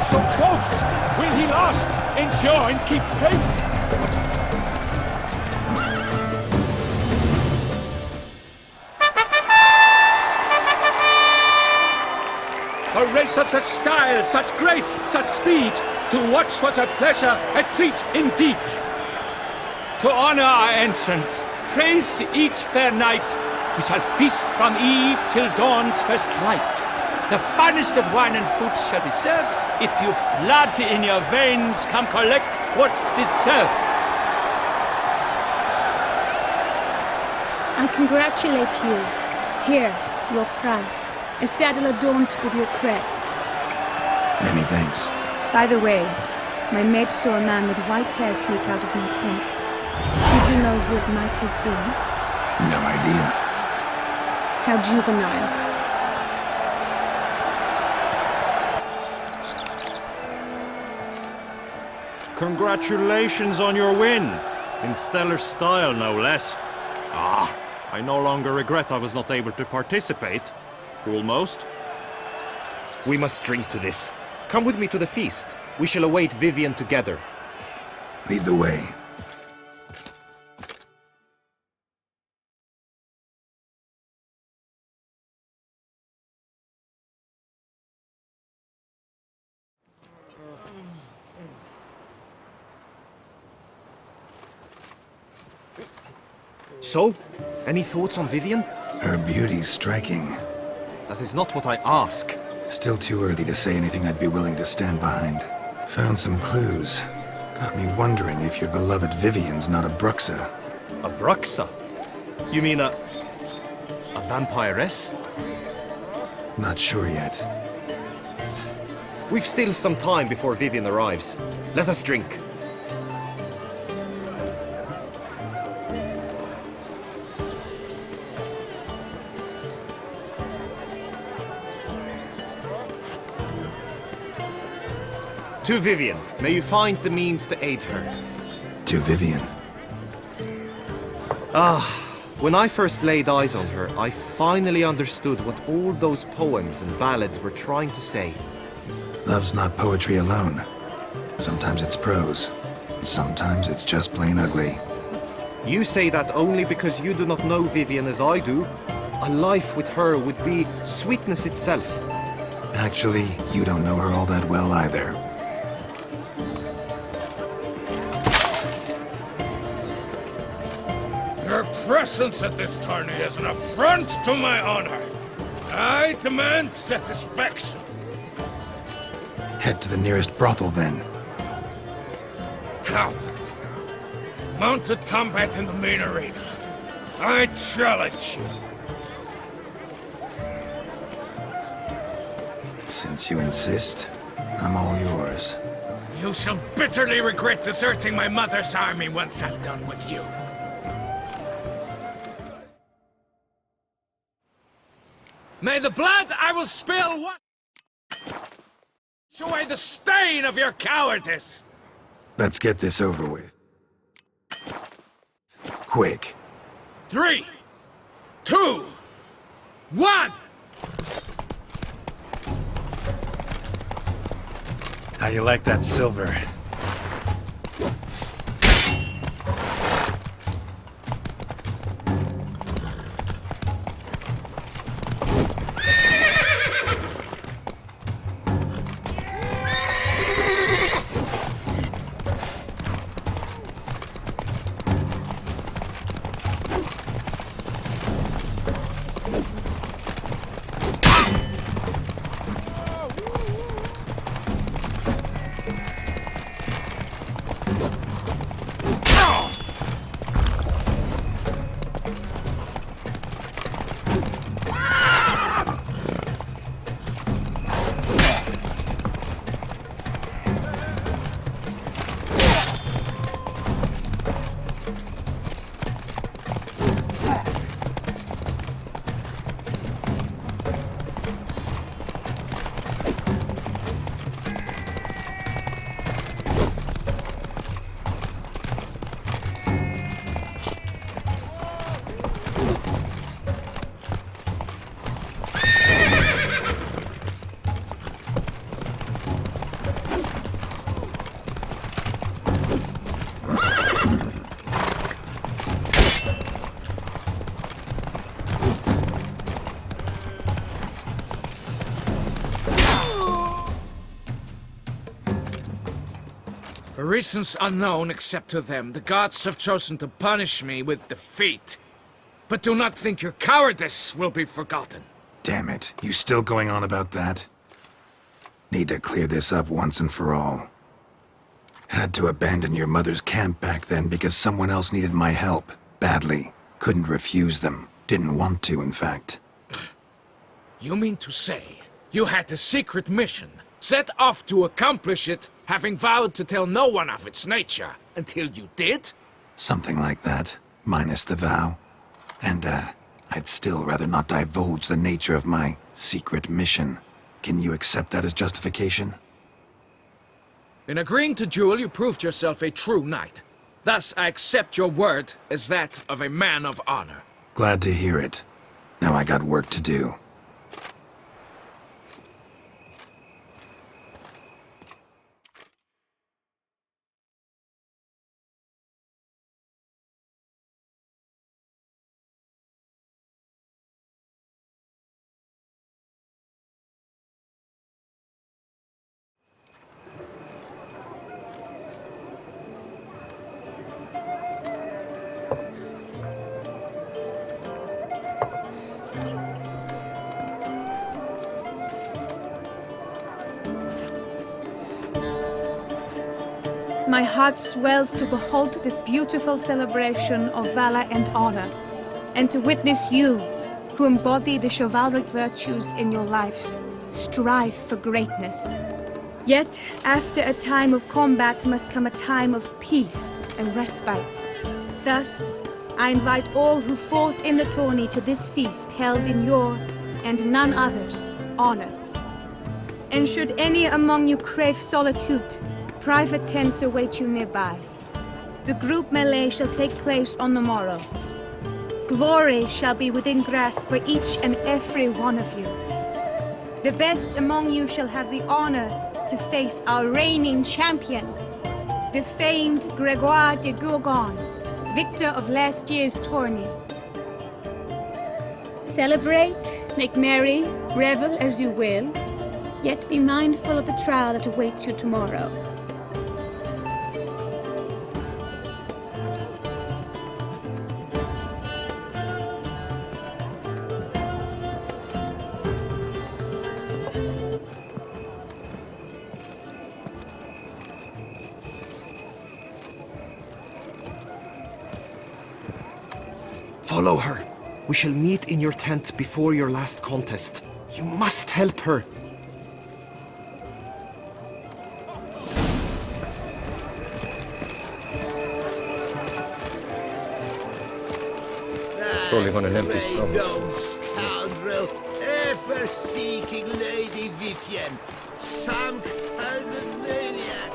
So close! Will he last? Endure and keep pace? A race of such style, such grace, such speed. To watch was a pleasure, a treat indeed. To honor our entrance, praise each fair knight. We shall feast from eve till dawn's first light. The finest of wine and food shall be served. If you've blood in your veins, come collect what's deserved.
I congratulate you. Here, your prize. A saddle adorned with your crest.
Many thanks.
By the way, my maid saw a man with white hair sneak out of my tent. Did you know who it might have been?
No idea.
How juvenile.
Congratulations on your win! In stellar style, no less. Ah, I no longer regret I was not able to participate. Almost. We must drink to this. Come with me to the feast. We shall await Vivian together.
Lead the way.
So, any thoughts on Vivian?
Her beauty's striking.
That is not what I ask.
Still too early to say anything I'd be willing to stand behind. Found some clues. Got me wondering if your beloved Vivian's not a Bruxa.
A Bruxa? You mean a vampiress?
Not sure yet.
We've still some time before Vivian arrives. Let us drink. To Vivian, may you find the means to aid her.
To Vivian.
When I first laid eyes on her, I finally understood what all those poems and ballads were trying to say.
Love's not poetry alone. Sometimes it's prose. Sometimes it's just plain ugly.
You say that only because you do not know Vivian as I do. A life with her would be sweetness itself.
Actually, you don't know her all that well either.
Your presence at this tourney is an affront to my honor. I demand satisfaction.
Head to the nearest brothel, then.
Coward. Mounted combat in the main arena. I challenge you.
Since you insist, I'm all yours.
You shall bitterly regret deserting my mother's army once I'm done with you. May the blood I will spill wash away the stain of your cowardice!
Let's get this over with. Quick.
3, 2, 1!
How you like that silver?
For reasons unknown except to them, the gods have chosen to punish me with defeat. But do not think your cowardice will be forgotten.
Damn it, you still going on about that? Need to clear this up once and for all. Had to abandon your mother's camp back then because someone else needed my help, badly. Couldn't refuse them. Didn't want to, in fact.
You mean to say you had a secret mission, set off to accomplish it, having vowed to tell no one of its nature, until you did?
Something like that, minus the vow. And, I'd still rather not divulge the nature of my secret mission. Can you accept that as justification?
In agreeing to duel, you proved yourself a true knight. Thus, I accept your word as that of a man of honor.
Glad to hear it. Now I got work to do.
My heart swells to behold this beautiful celebration of valor and honor, and to witness you, who embody the chivalric virtues in your lives, strive for greatness. Yet, after a time of combat must come a time of peace and respite. Thus, I invite all who fought in the tourney to this feast held in your, and none other's, honor. And should any among you crave solitude, private tents await you nearby. The group melee shall take place on the morrow. Glory shall be within grasp for each and every one of you. The best among you shall have the honor to face our reigning champion, the famed Gregoire de Gourgon, victor of last year's tourney. Celebrate, make merry, revel as you will, yet be mindful of the trial that awaits you tomorrow.
Follow her. We shall meet in your tent before your last contest. You must help her.
Surely on an empty stomach.
Dumb scoundrel, ever seeking Lady Vivienne, some kind of maniac.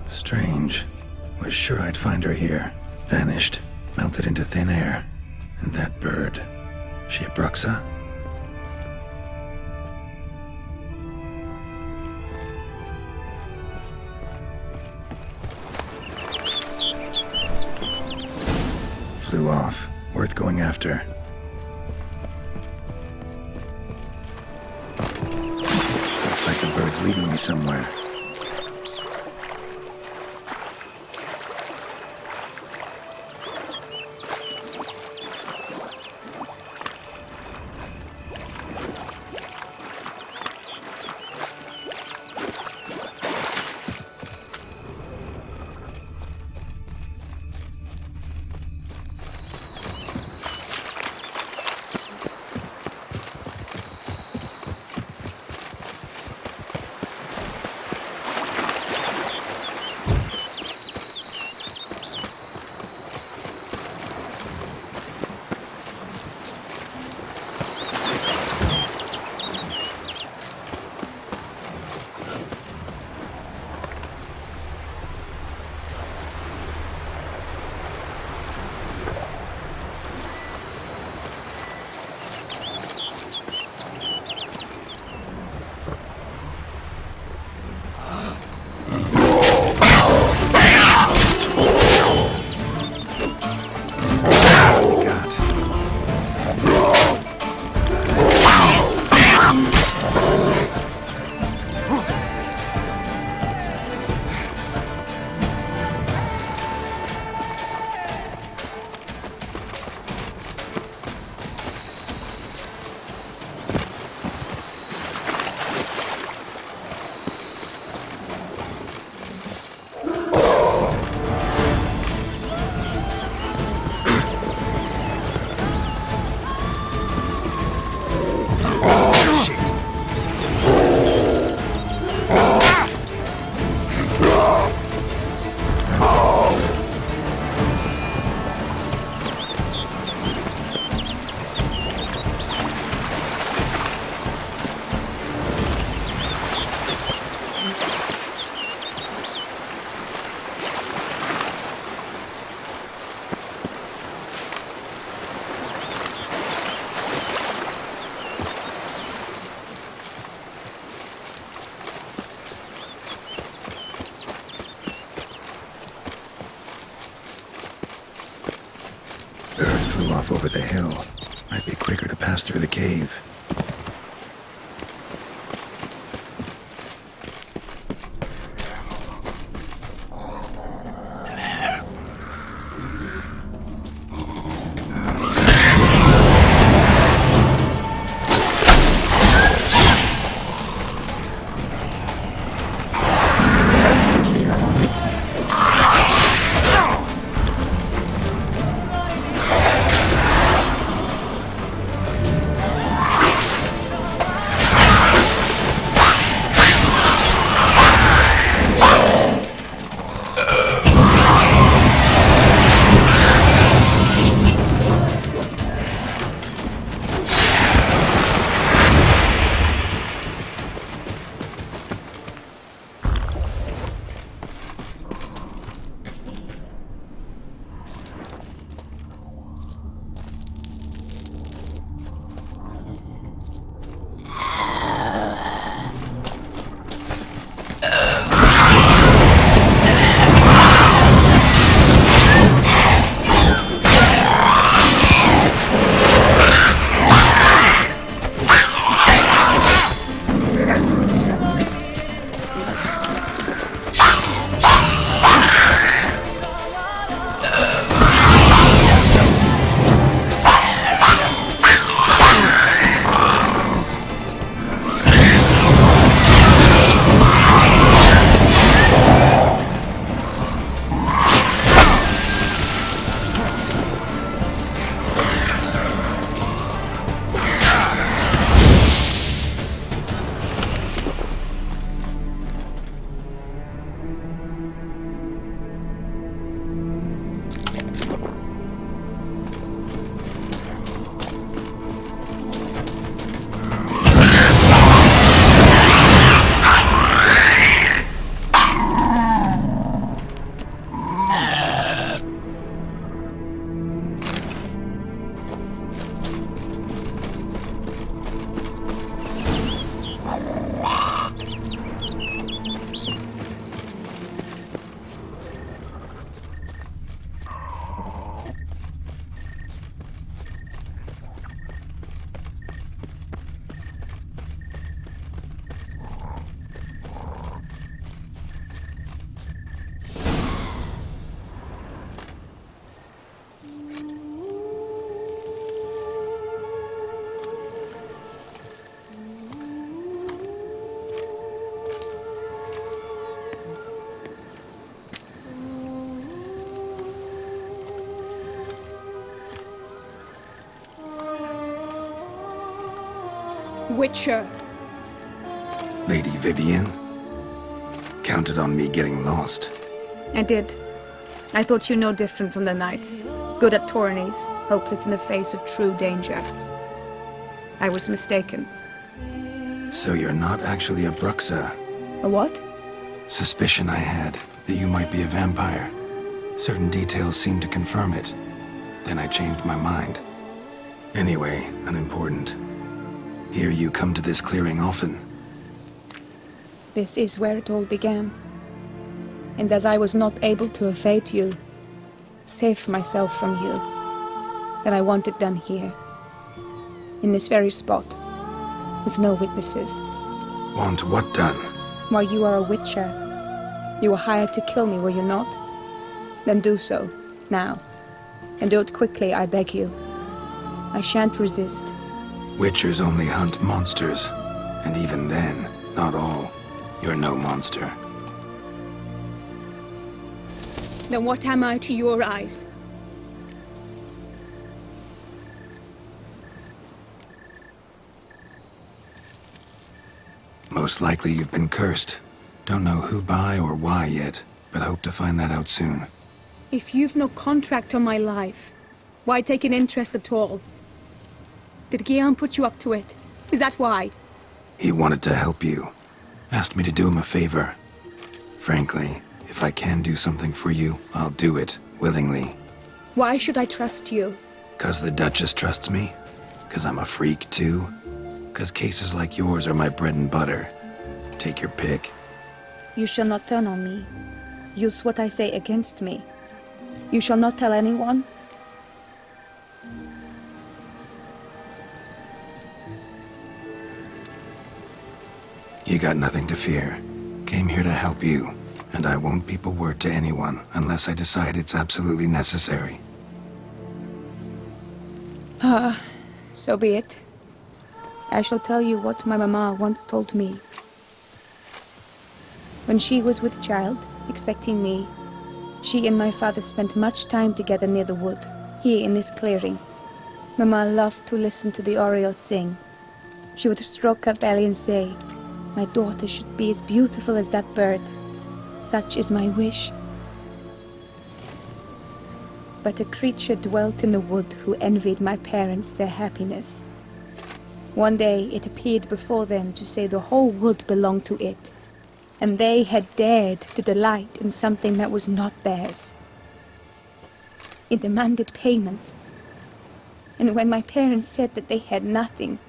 Strange. Was sure I'd find her here. Vanished. Melted into thin air. And that bird. She a Bruxa? Flew off. Worth going after. Looks like the bird's leading me somewhere. flew off over the hill. Might be quicker to pass through the cave.
Witcher.
Lady Vivienne? Counted on me getting lost.
I did. I thought you no different from the knights. Good at tourneys, hopeless in the face of true danger. I was mistaken.
So you're not actually a Bruxa?
A what?
Suspicion I had, that you might be a vampire. Certain details seemed to confirm it. Then I changed my mind. Anyway, unimportant. Hear you come to this clearing often.
This is where it all began. And as I was not able to evade you, save myself from you, then I want it done here. In this very spot. With no witnesses.
Want what done?
Why, you are a witcher. You were hired to kill me, were you not? Then do so, now. And do it quickly, I beg you. I shan't resist.
Witchers only hunt monsters. And even then, not all. You're no monster.
Then what am I to your eyes?
Most likely you've been cursed. Don't know who by or why yet, but hope to find that out soon.
If you've no contract on my life, why take an interest at all? Did Guillaume put you up to it? Is that why?
He wanted to help you. Asked me to do him a favor. Frankly, if I can do something for you, I'll do it, willingly.
Why should I trust you?
'Cause the Duchess trusts me? 'Cause I'm a freak, too? 'Cause cases like yours are my bread and butter. Take your pick.
You shall not turn on me. Use what I say against me. You shall not tell anyone?
You got nothing to fear. Came here to help you, and I won't peep a word to anyone unless I decide it's absolutely necessary.
So be it. I shall tell you what my mama once told me. When she was with child, expecting me, she and my father spent much time together near the wood, here in this clearing. Mama loved to listen to the orioles sing. She would stroke her belly and say, "My daughter should be as beautiful as that bird. Such is my wish." But a creature dwelt in the wood who envied my parents their happiness. One day it appeared before them to say the whole wood belonged to it, and they had dared to delight in something that was not theirs. It demanded payment, and when my parents said that they had nothing,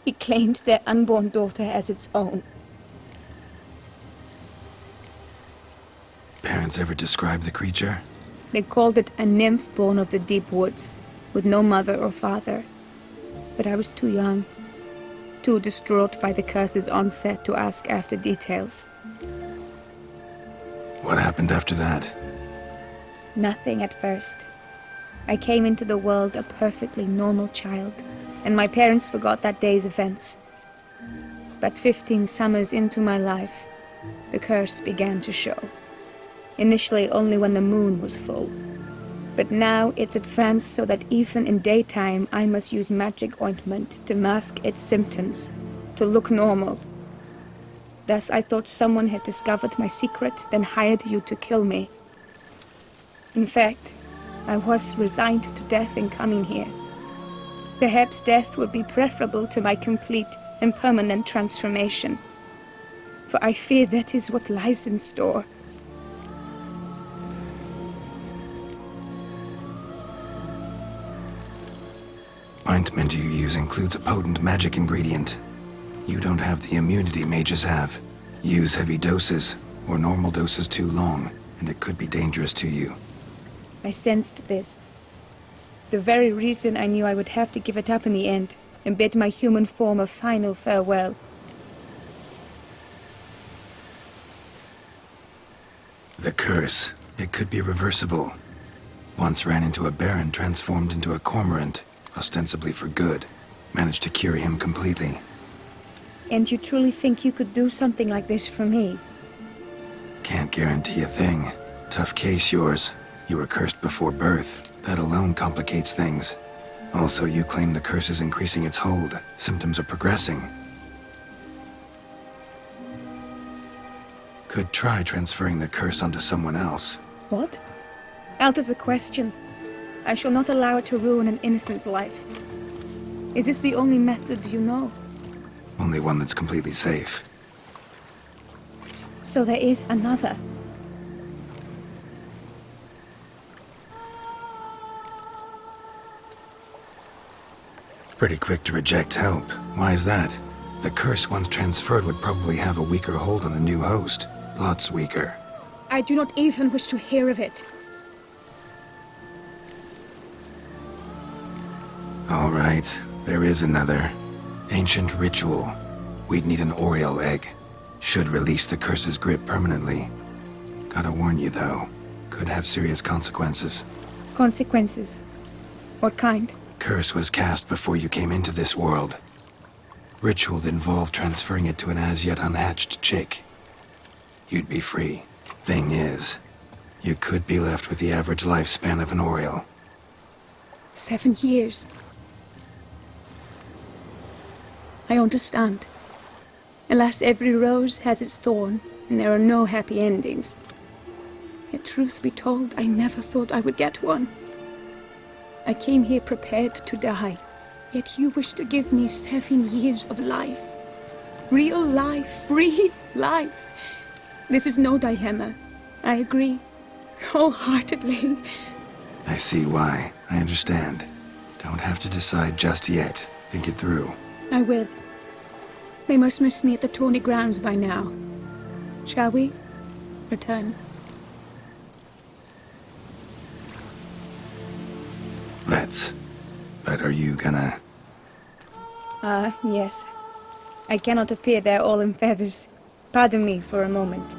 it claimed their unborn daughter as its own.
Parents ever describe the creature?
They called it a nymph born of the deep woods, with no mother or father. But I was too young, too distraught by the curse's onset to ask after details.
What happened after that?
Nothing at first. I came into the world a perfectly normal child, and my parents forgot that day's events. But 15 summers into my life, the curse began to show. Initially only when the moon was full. But now it's advanced so that even in daytime I must use magic ointment to mask its symptoms, to look normal. Thus I thought someone had discovered my secret, then hired you to kill me. In fact, I was resigned to death in coming here. Perhaps death would be preferable to my complete and permanent transformation. For I fear that is what lies in store.
Ointment you use includes a potent magic ingredient. You don't have the immunity mages have. Use heavy doses, or normal doses too long, and it could be dangerous to you.
I sensed this. The very reason I knew I would have to give it up in the end, and bid my human form a final farewell.
The curse. It could be reversible. Once ran into a baron transformed into a cormorant, ostensibly for good. Managed to cure him completely.
And you truly think you could do something like this for me?
Can't guarantee a thing. Tough case, yours. You were cursed before birth. That alone complicates things. Also, you claim the curse is increasing its hold. Symptoms are progressing. Could try transferring the curse onto someone else.
What? Out of the question. I shall not allow it to ruin an innocent's life. Is this the only method you know?
Only one that's completely safe.
So there is another.
Pretty quick to reject help. Why is that? The curse once transferred would probably have a weaker hold on the new host. Lots weaker.
I do not even wish to hear of it.
All right, there is another. Ancient ritual. We'd need an Oriole egg. Should release the curse's grip permanently. Gotta warn you, though. Could have serious consequences.
Consequences? What kind?
Curse was cast before you came into this world. Ritual involved transferring it to an as-yet unhatched chick. You'd be free. Thing is, you could be left with the average lifespan of an Oriole.
7 years. I understand. Alas, every rose has its thorn, and there are no happy endings. Yet truth be told, I never thought I would get one. I came here prepared to die, yet you wish to give me 7 years of life. Real life, free life. This is no dilemma. I agree, wholeheartedly.
I see why. I understand. Don't have to decide just yet. Think it through.
I will. They must miss me at the tourney grounds by now. Shall we return?
Let's. But are you gonna...
Yes. I cannot appear there all in feathers. Pardon me for a moment.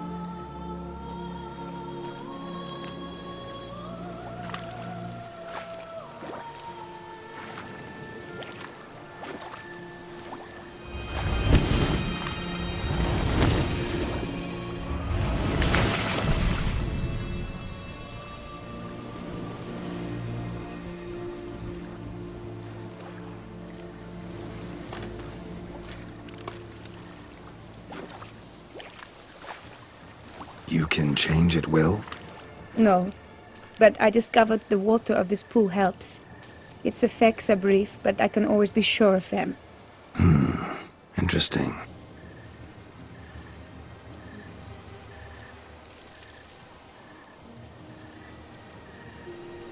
You can change at will?
No, but I discovered the water of this pool helps. Its effects are brief, but I can always be sure of them.
Interesting.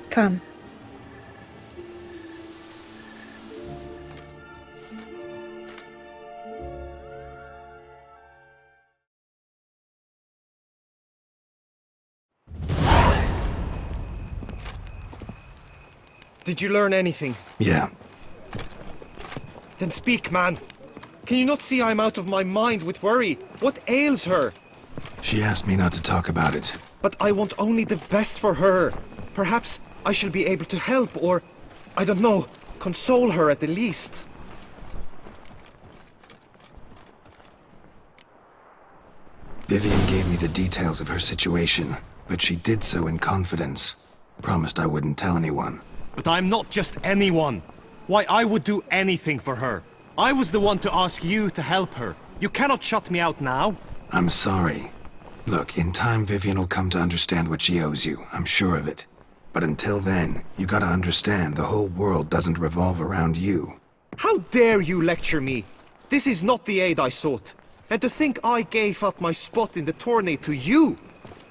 Come.
Did you learn anything?
Yeah.
Then speak, man. Can you not see I'm out of my mind with worry? What ails her?
She asked me not to talk about it.
But I want only the best for her. Perhaps I shall be able to help, or, I don't know, console her at the least.
Vivian gave me the details of her situation, but she did so in confidence. Promised I wouldn't tell anyone.
But I'm not just anyone. Why, I would do anything for her. I was the one to ask you to help her. You cannot shut me out now.
I'm sorry. Look, in time Vivian will come to understand what she owes you. I'm sure of it. But until then, you gotta understand the whole world doesn't revolve around you.
How dare you lecture me? This is not the aid I sought. And to think I gave up my spot in the tourney to you!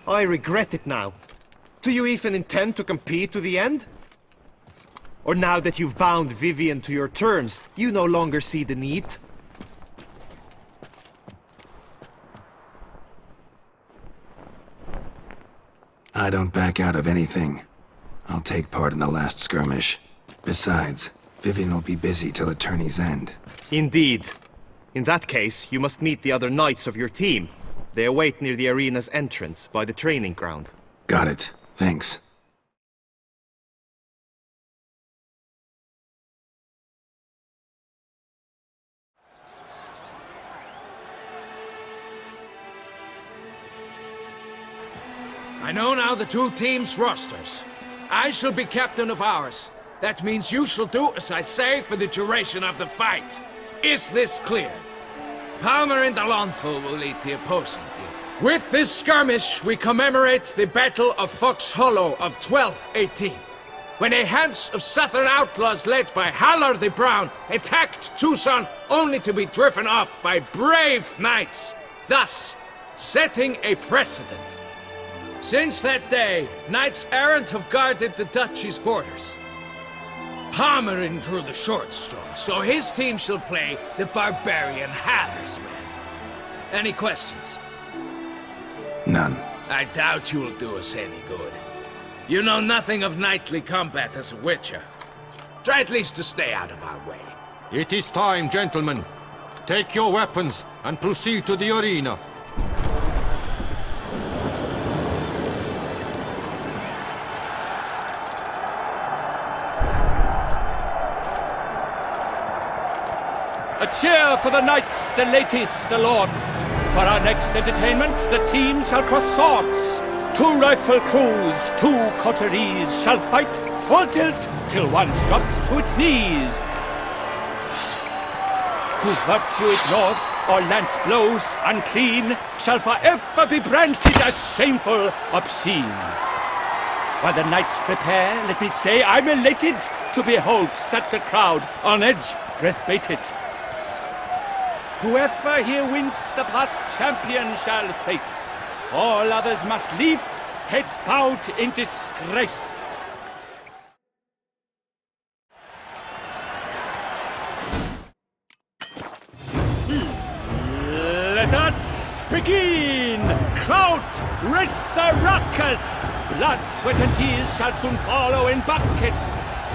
I regret it now. Do you even intend to compete to the end? Or now that you've bound Vivian to your terms, you no longer see the need?
I don't back out of anything. I'll take part in the last skirmish. Besides, Vivian will be busy till the tourney's end.
Indeed. In that case, you must meet the other knights of your team. They await near the arena's entrance, by the training ground.
Got it. Thanks.
I know now the two teams' rosters. I shall be captain of ours. That means you shall do as I say for the duration of the fight. Is this clear? Palmer and Alonful will lead the opposing team. With this skirmish, we commemorate the Battle of Fox Hollow of 1218, when a hands of southern outlaws led by Halar the Brown attacked Tucson only to be driven off by brave knights, thus setting a precedent. Since that day, knights errant have guarded the duchy's borders. Palmerin drew the short straw, so his team shall play the barbarian Haller's men. Any questions?
None.
I doubt you will do us any good. You know nothing of knightly combat as a witcher. Try at least to stay out of our way.
It is time, gentlemen. Take your weapons and proceed to the arena.
A cheer for the knights, the ladies, the lords. For our next entertainment, the team shall cross swords. 2 rifle crews, 2 coteries shall fight full tilt till one drops to its knees. Who virtue ignores or lance blows unclean shall forever be branded as shameful, obscene. While the knights prepare, let me say I'm elated to behold such a crowd on edge, breath baited. Whoever here wins the past champion shall face. All others must leave, heads bowed in disgrace. Let us begin! Kraut, Resurrecus! Blood, sweat, and tears shall soon follow in buckets.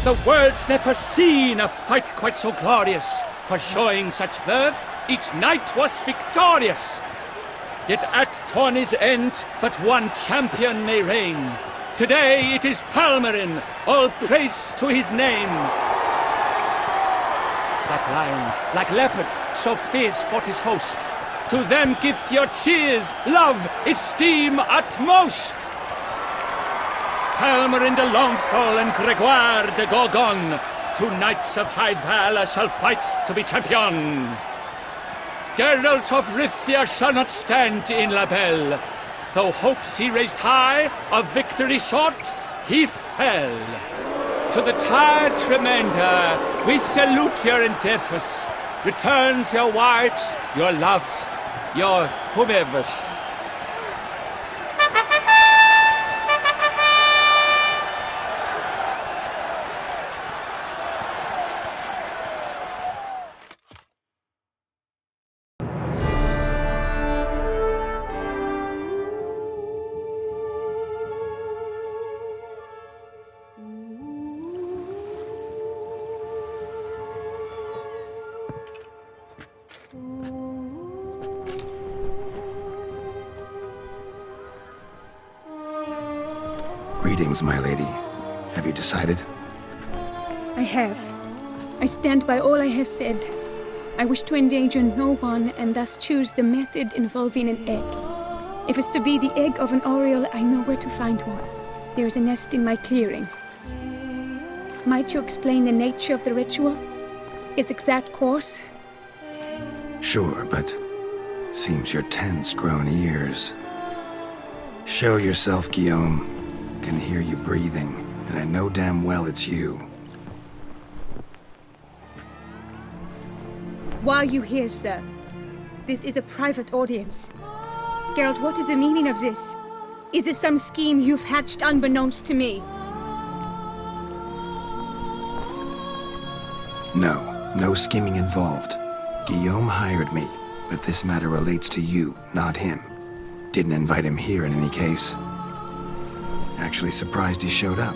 The world's never seen a fight quite so glorious. For showing such verve, each knight was victorious. Yet at tourney's end, but one champion may reign. Today it is Palmerin, all praise to his name. Like lions, like leopards, so fierce fought his host. To them give your cheers, love, esteem utmost. Palmerin de Longfall and Gregoire de Gorgon, two knights of high valor shall fight to be champion. Geralt of Rivia shall not stand in La Belle. Though hopes he raised high, of victory short, he fell. To the tired remainder, we salute your endeavors. Return to your wives, your loves, your whomevers.
Greetings, my lady. Have you decided?
I have. I stand by all I have said. I wish to endanger no one and thus choose the method involving an egg. If it's to be the egg of an oriole, I know where to find one. There is a nest in my clearing. Might you explain the nature of the ritual? Its exact course?
Sure, but seems you're tense, grown ears. Show yourself, Guillaume. Can hear you breathing, and I know damn well it's you.
Why are you here, sir? This is a private audience. Geralt, what is the meaning of this? Is this some scheme you've hatched unbeknownst to me?
No scheming involved. Guillaume hired me, but this matter relates to you, not him. Didn't invite him here in any case. Actually surprised he showed up.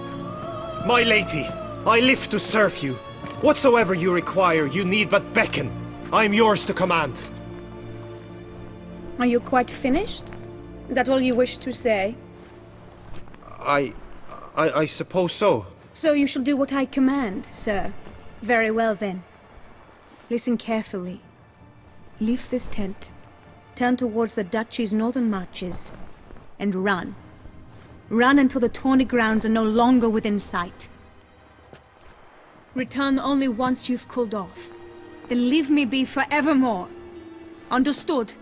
My lady, I live to serve you. Whatsoever you require, you need but beckon. I am yours to command.
Are you quite finished? Is that all you wish to say?
I suppose so.
So you shall do what I command, sir. Very well, then. Listen carefully. Leave this tent, turn towards the duchy's northern marches, and run. Run until the tourney grounds are no longer within sight. Return only once you've cooled off. Then leave me be forevermore. Understood?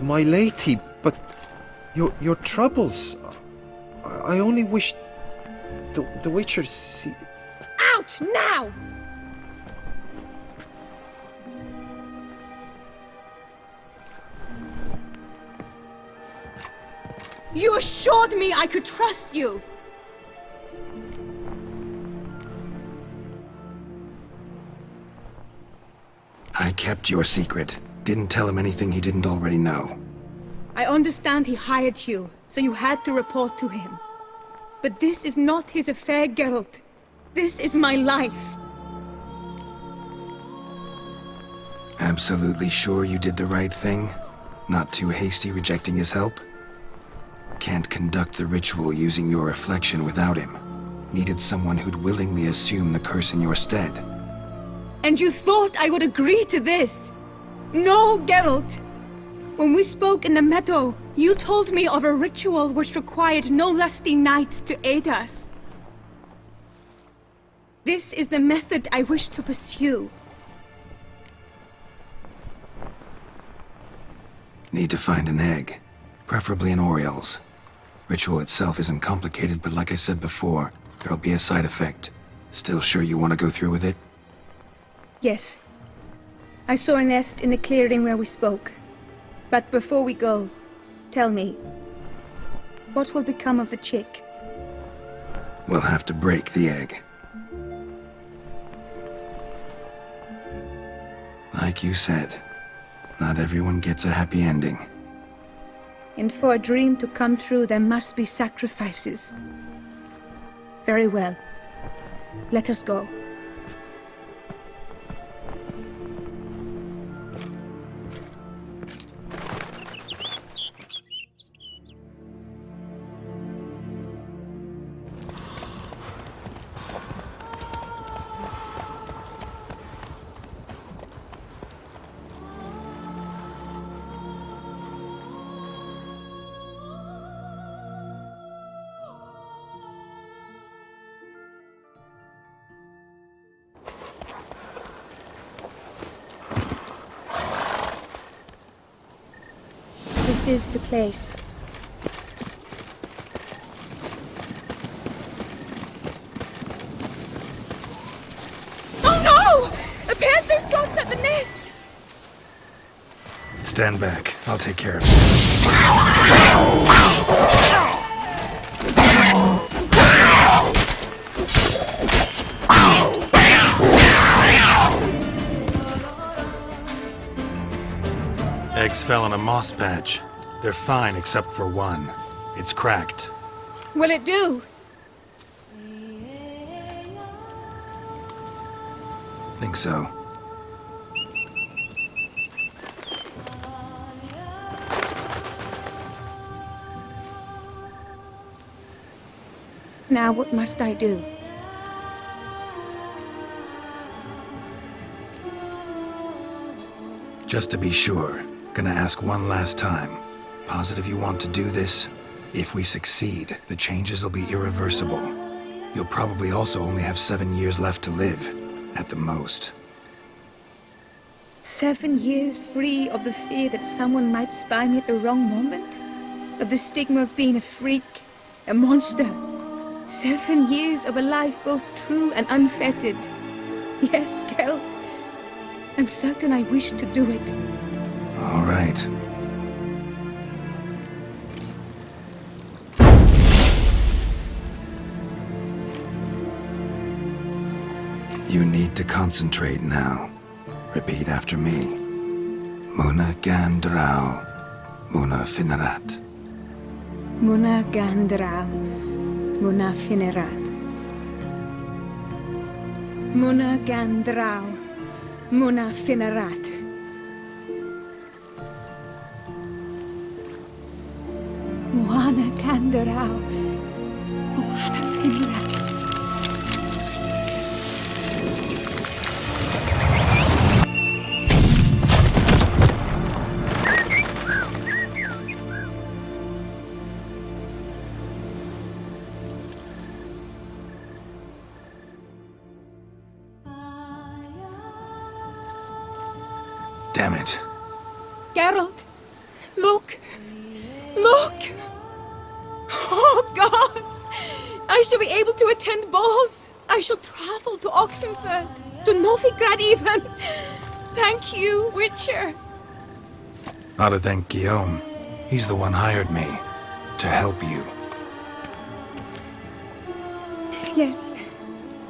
My lady, but your troubles. I only wish the Witcher see.
Out now! You assured me I could trust you!
I kept your secret. Didn't tell him anything he didn't already know.
I understand he hired you, so you had to report to him. But this is not his affair, Geralt. This is my life.
Absolutely sure you did the right thing? Not too hasty rejecting his help? Can't conduct the ritual using your reflection without him. Needed someone who'd willingly assume the curse in your stead.
And you thought I would agree to this? No, Geralt! When we spoke in the meadow, you told me of a ritual which required no lusty knights to aid us. This is the method I wish to pursue.
Need to find an egg. Preferably an oriole's. Ritual itself isn't complicated, but like I said before, there'll be a side effect. Still sure you want to go through with it?
Yes. I saw a nest in the clearing where we spoke. But before we go, tell me, what will become of the chick?
We'll have to break the egg. Like you said, not everyone gets a happy ending.
And for a dream to come true, there must be sacrifices. Very well. Let us go. This is the place. Oh no! A panther's got at the nest!
Stand back. I'll take care of this. Eggs fell on a moss patch. They're fine except for one. It's cracked.
Will it do?
Think so.
Now what must I do?
Just to be sure, gonna ask one last time. Positive you want to do this? If we succeed, the changes will be irreversible. You'll probably also only have 7 years left to live, at the most.
7 years free of the fear that someone might spy me at the wrong moment? Of the stigma of being a freak, a monster? 7 years of a life both true and unfettered. Yes, Geralt. I'm certain I wish to do it.
All right. You need to concentrate now. Repeat after me. Muna Gandrau, Muna Finerat.
Muna Gandrau, Muna Finerat. Muna Gandrau, Muna Finerat. Muna Gandrau, Muna Finerat.
Damn it.
Geralt, look! Look! Oh, gods! I shall be able to attend balls. I shall travel to Oxenfurt, to Novigrad even. Thank you, Witcher.
Ought to thank Guillaume. He's the one hired me to help you.
Yes,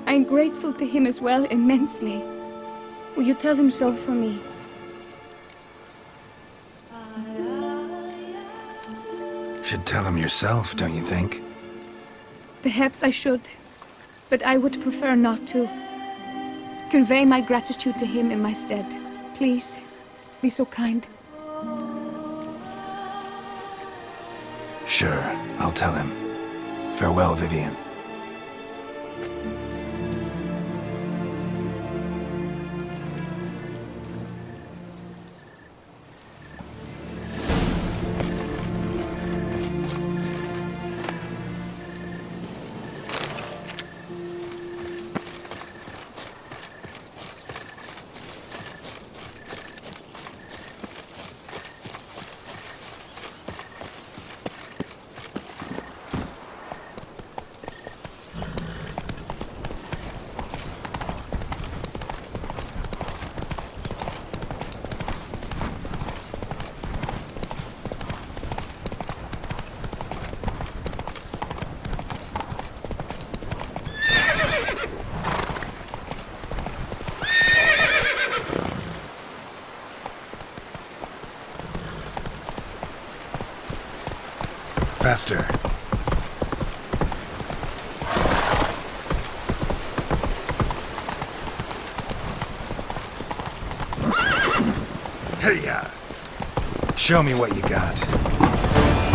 I'm grateful to him as well, immensely. Will you tell him so for me?
Should tell him yourself, don't you think?
Perhaps I should, but I would prefer not to. Convey my gratitude to him in my stead. Please, be so kind.
Sure, I'll tell him. Farewell, Vivian. Faster. Hey-ya! Show me what you got.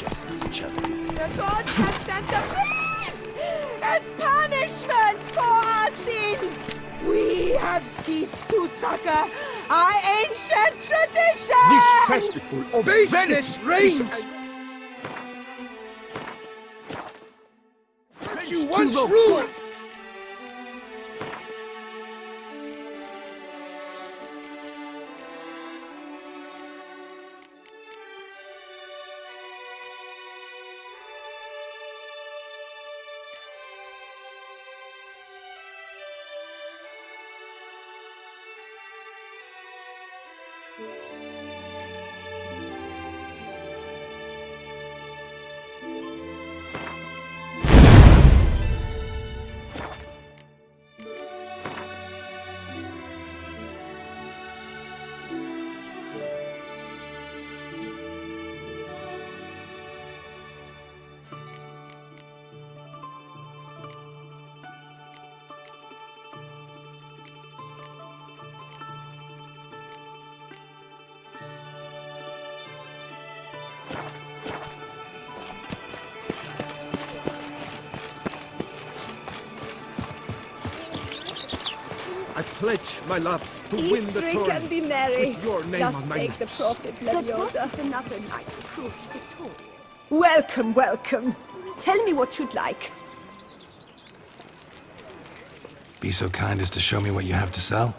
The gods have sent the beast as punishment for our sins. We have ceased to succor our ancient traditions.
This festival of
Baseless
reigns!
You once ruled!
I pledge my love to win the
Drink
tourney
and be merry.
with your name
Thus
on my
make the
lips.
prophet
But what
Meliodas.
if another knight proves victorious?
Welcome, welcome. Tell me what you'd like.
Be so kind as to show me what you have to sell?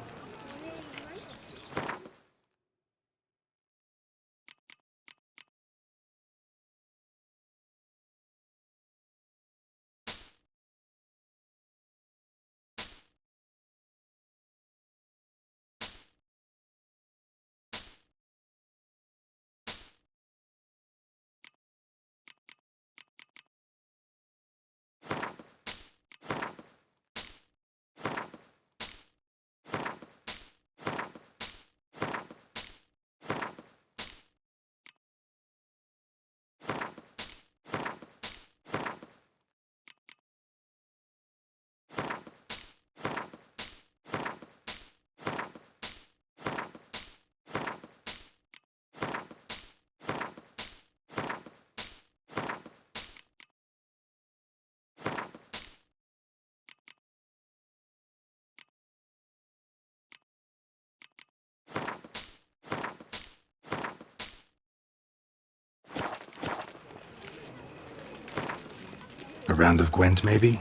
A round of Gwent, maybe?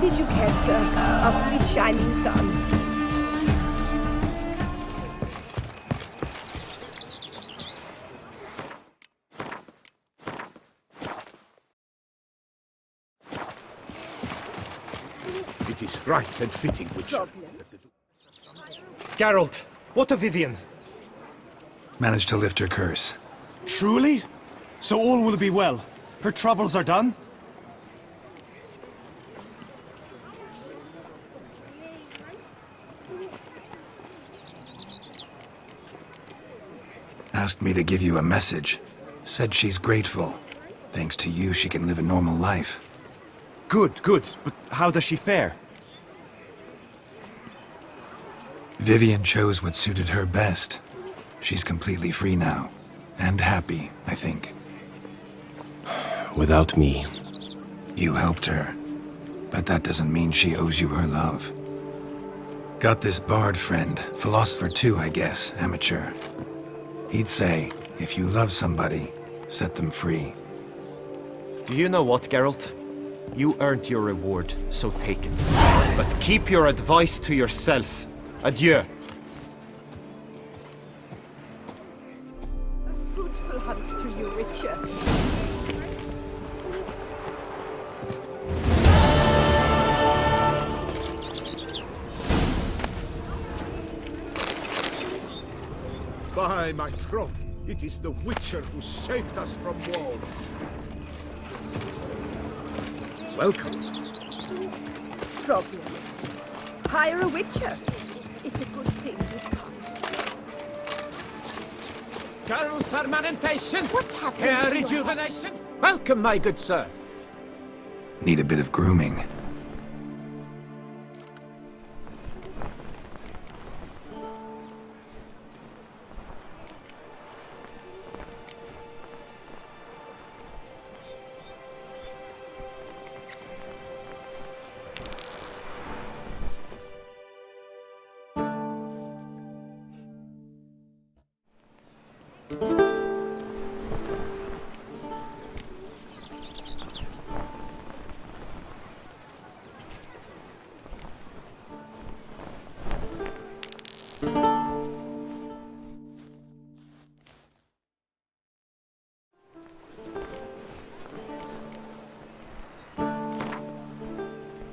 Did you catch, sir? Our sweet shining sun.
It is right and fitting, Witcher.
Geralt, what of Vivian?
Managed to lift her curse.
Truly? So all will be well. Her troubles are done?
Asked me to give you a message. Said she's grateful. Thanks to you, she can live a normal life.
Good, good. But how does she fare?
Vivian chose what suited her best. She's completely free now. And happy, I think.
Without me.
You helped her. But that doesn't mean she owes you her love. Got this bard friend, philosopher too, I guess, amateur. He'd say, if you love somebody, set them free.
Do you know what, Geralt? You earned your reward, so take it. But keep your advice to yourself. Adieu.
A fruitful hunt to you, Witcher.
By my troth, it is the Witcher who saved us from woe. Welcome.
Problems. Hire a Witcher. It's a good thing you've come.
Girl permanentation.
What happened
Hair
to your
rejuvenation. Welcome, my good sir.
Need a bit of grooming.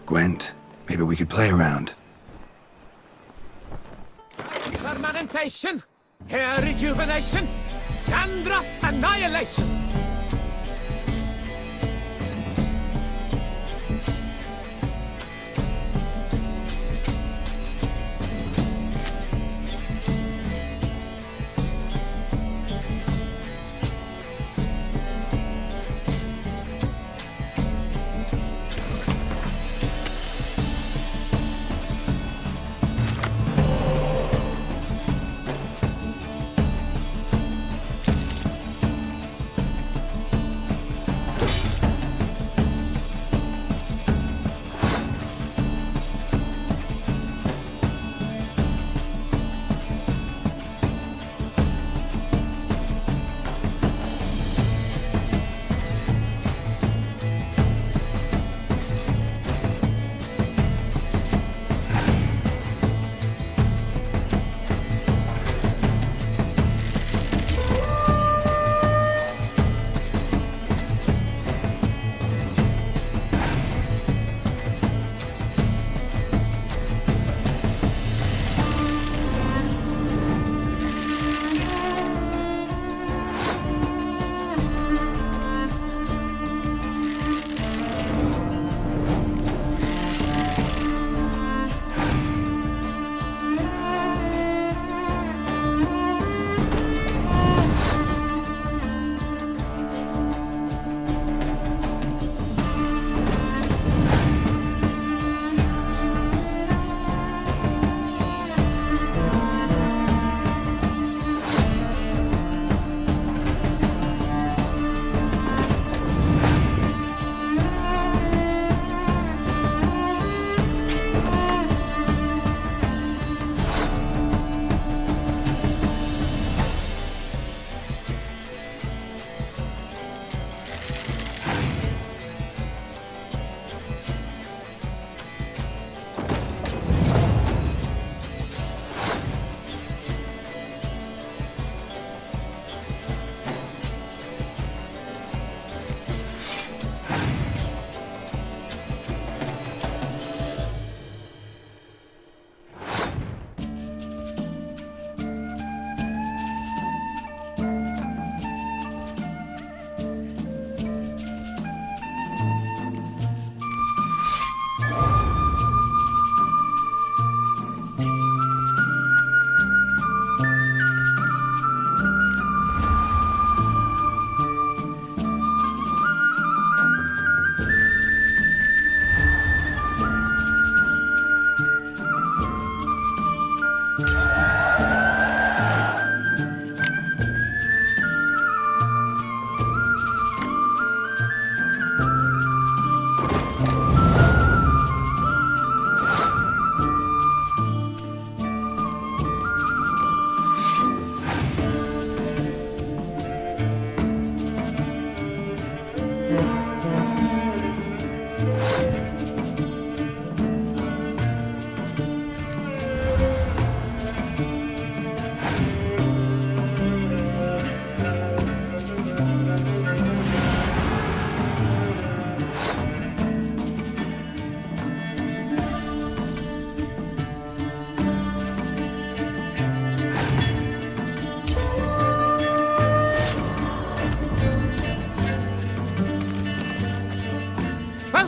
Gwent, maybe we could play around.
Permanentation. Hair rejuvenation. Dandruff annihilation.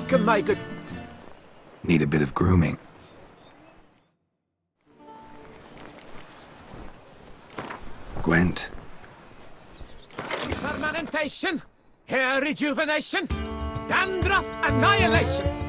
welcome, my good...
Need a bit of grooming. Gwent.
Permanentation, hair rejuvenation, dandruff annihilation.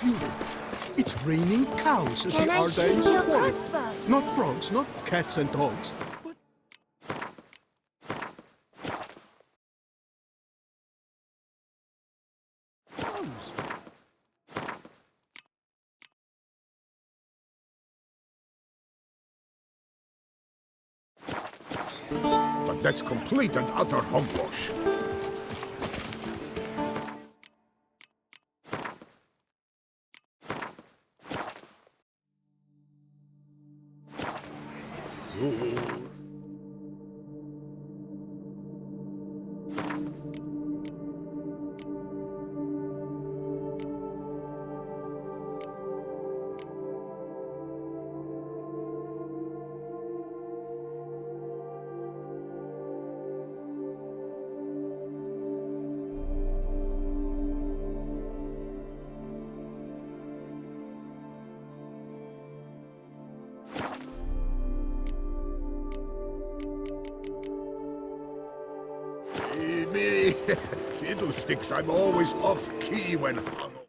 fury. It's raining cows at
Can
the
I shoot
Ardanes
your
quarry.
crossbow?
Not frogs, not cats and dogs. Cows.
But that's complete and utter hogwash. Me, fiddlesticks, I'm always off-key when hung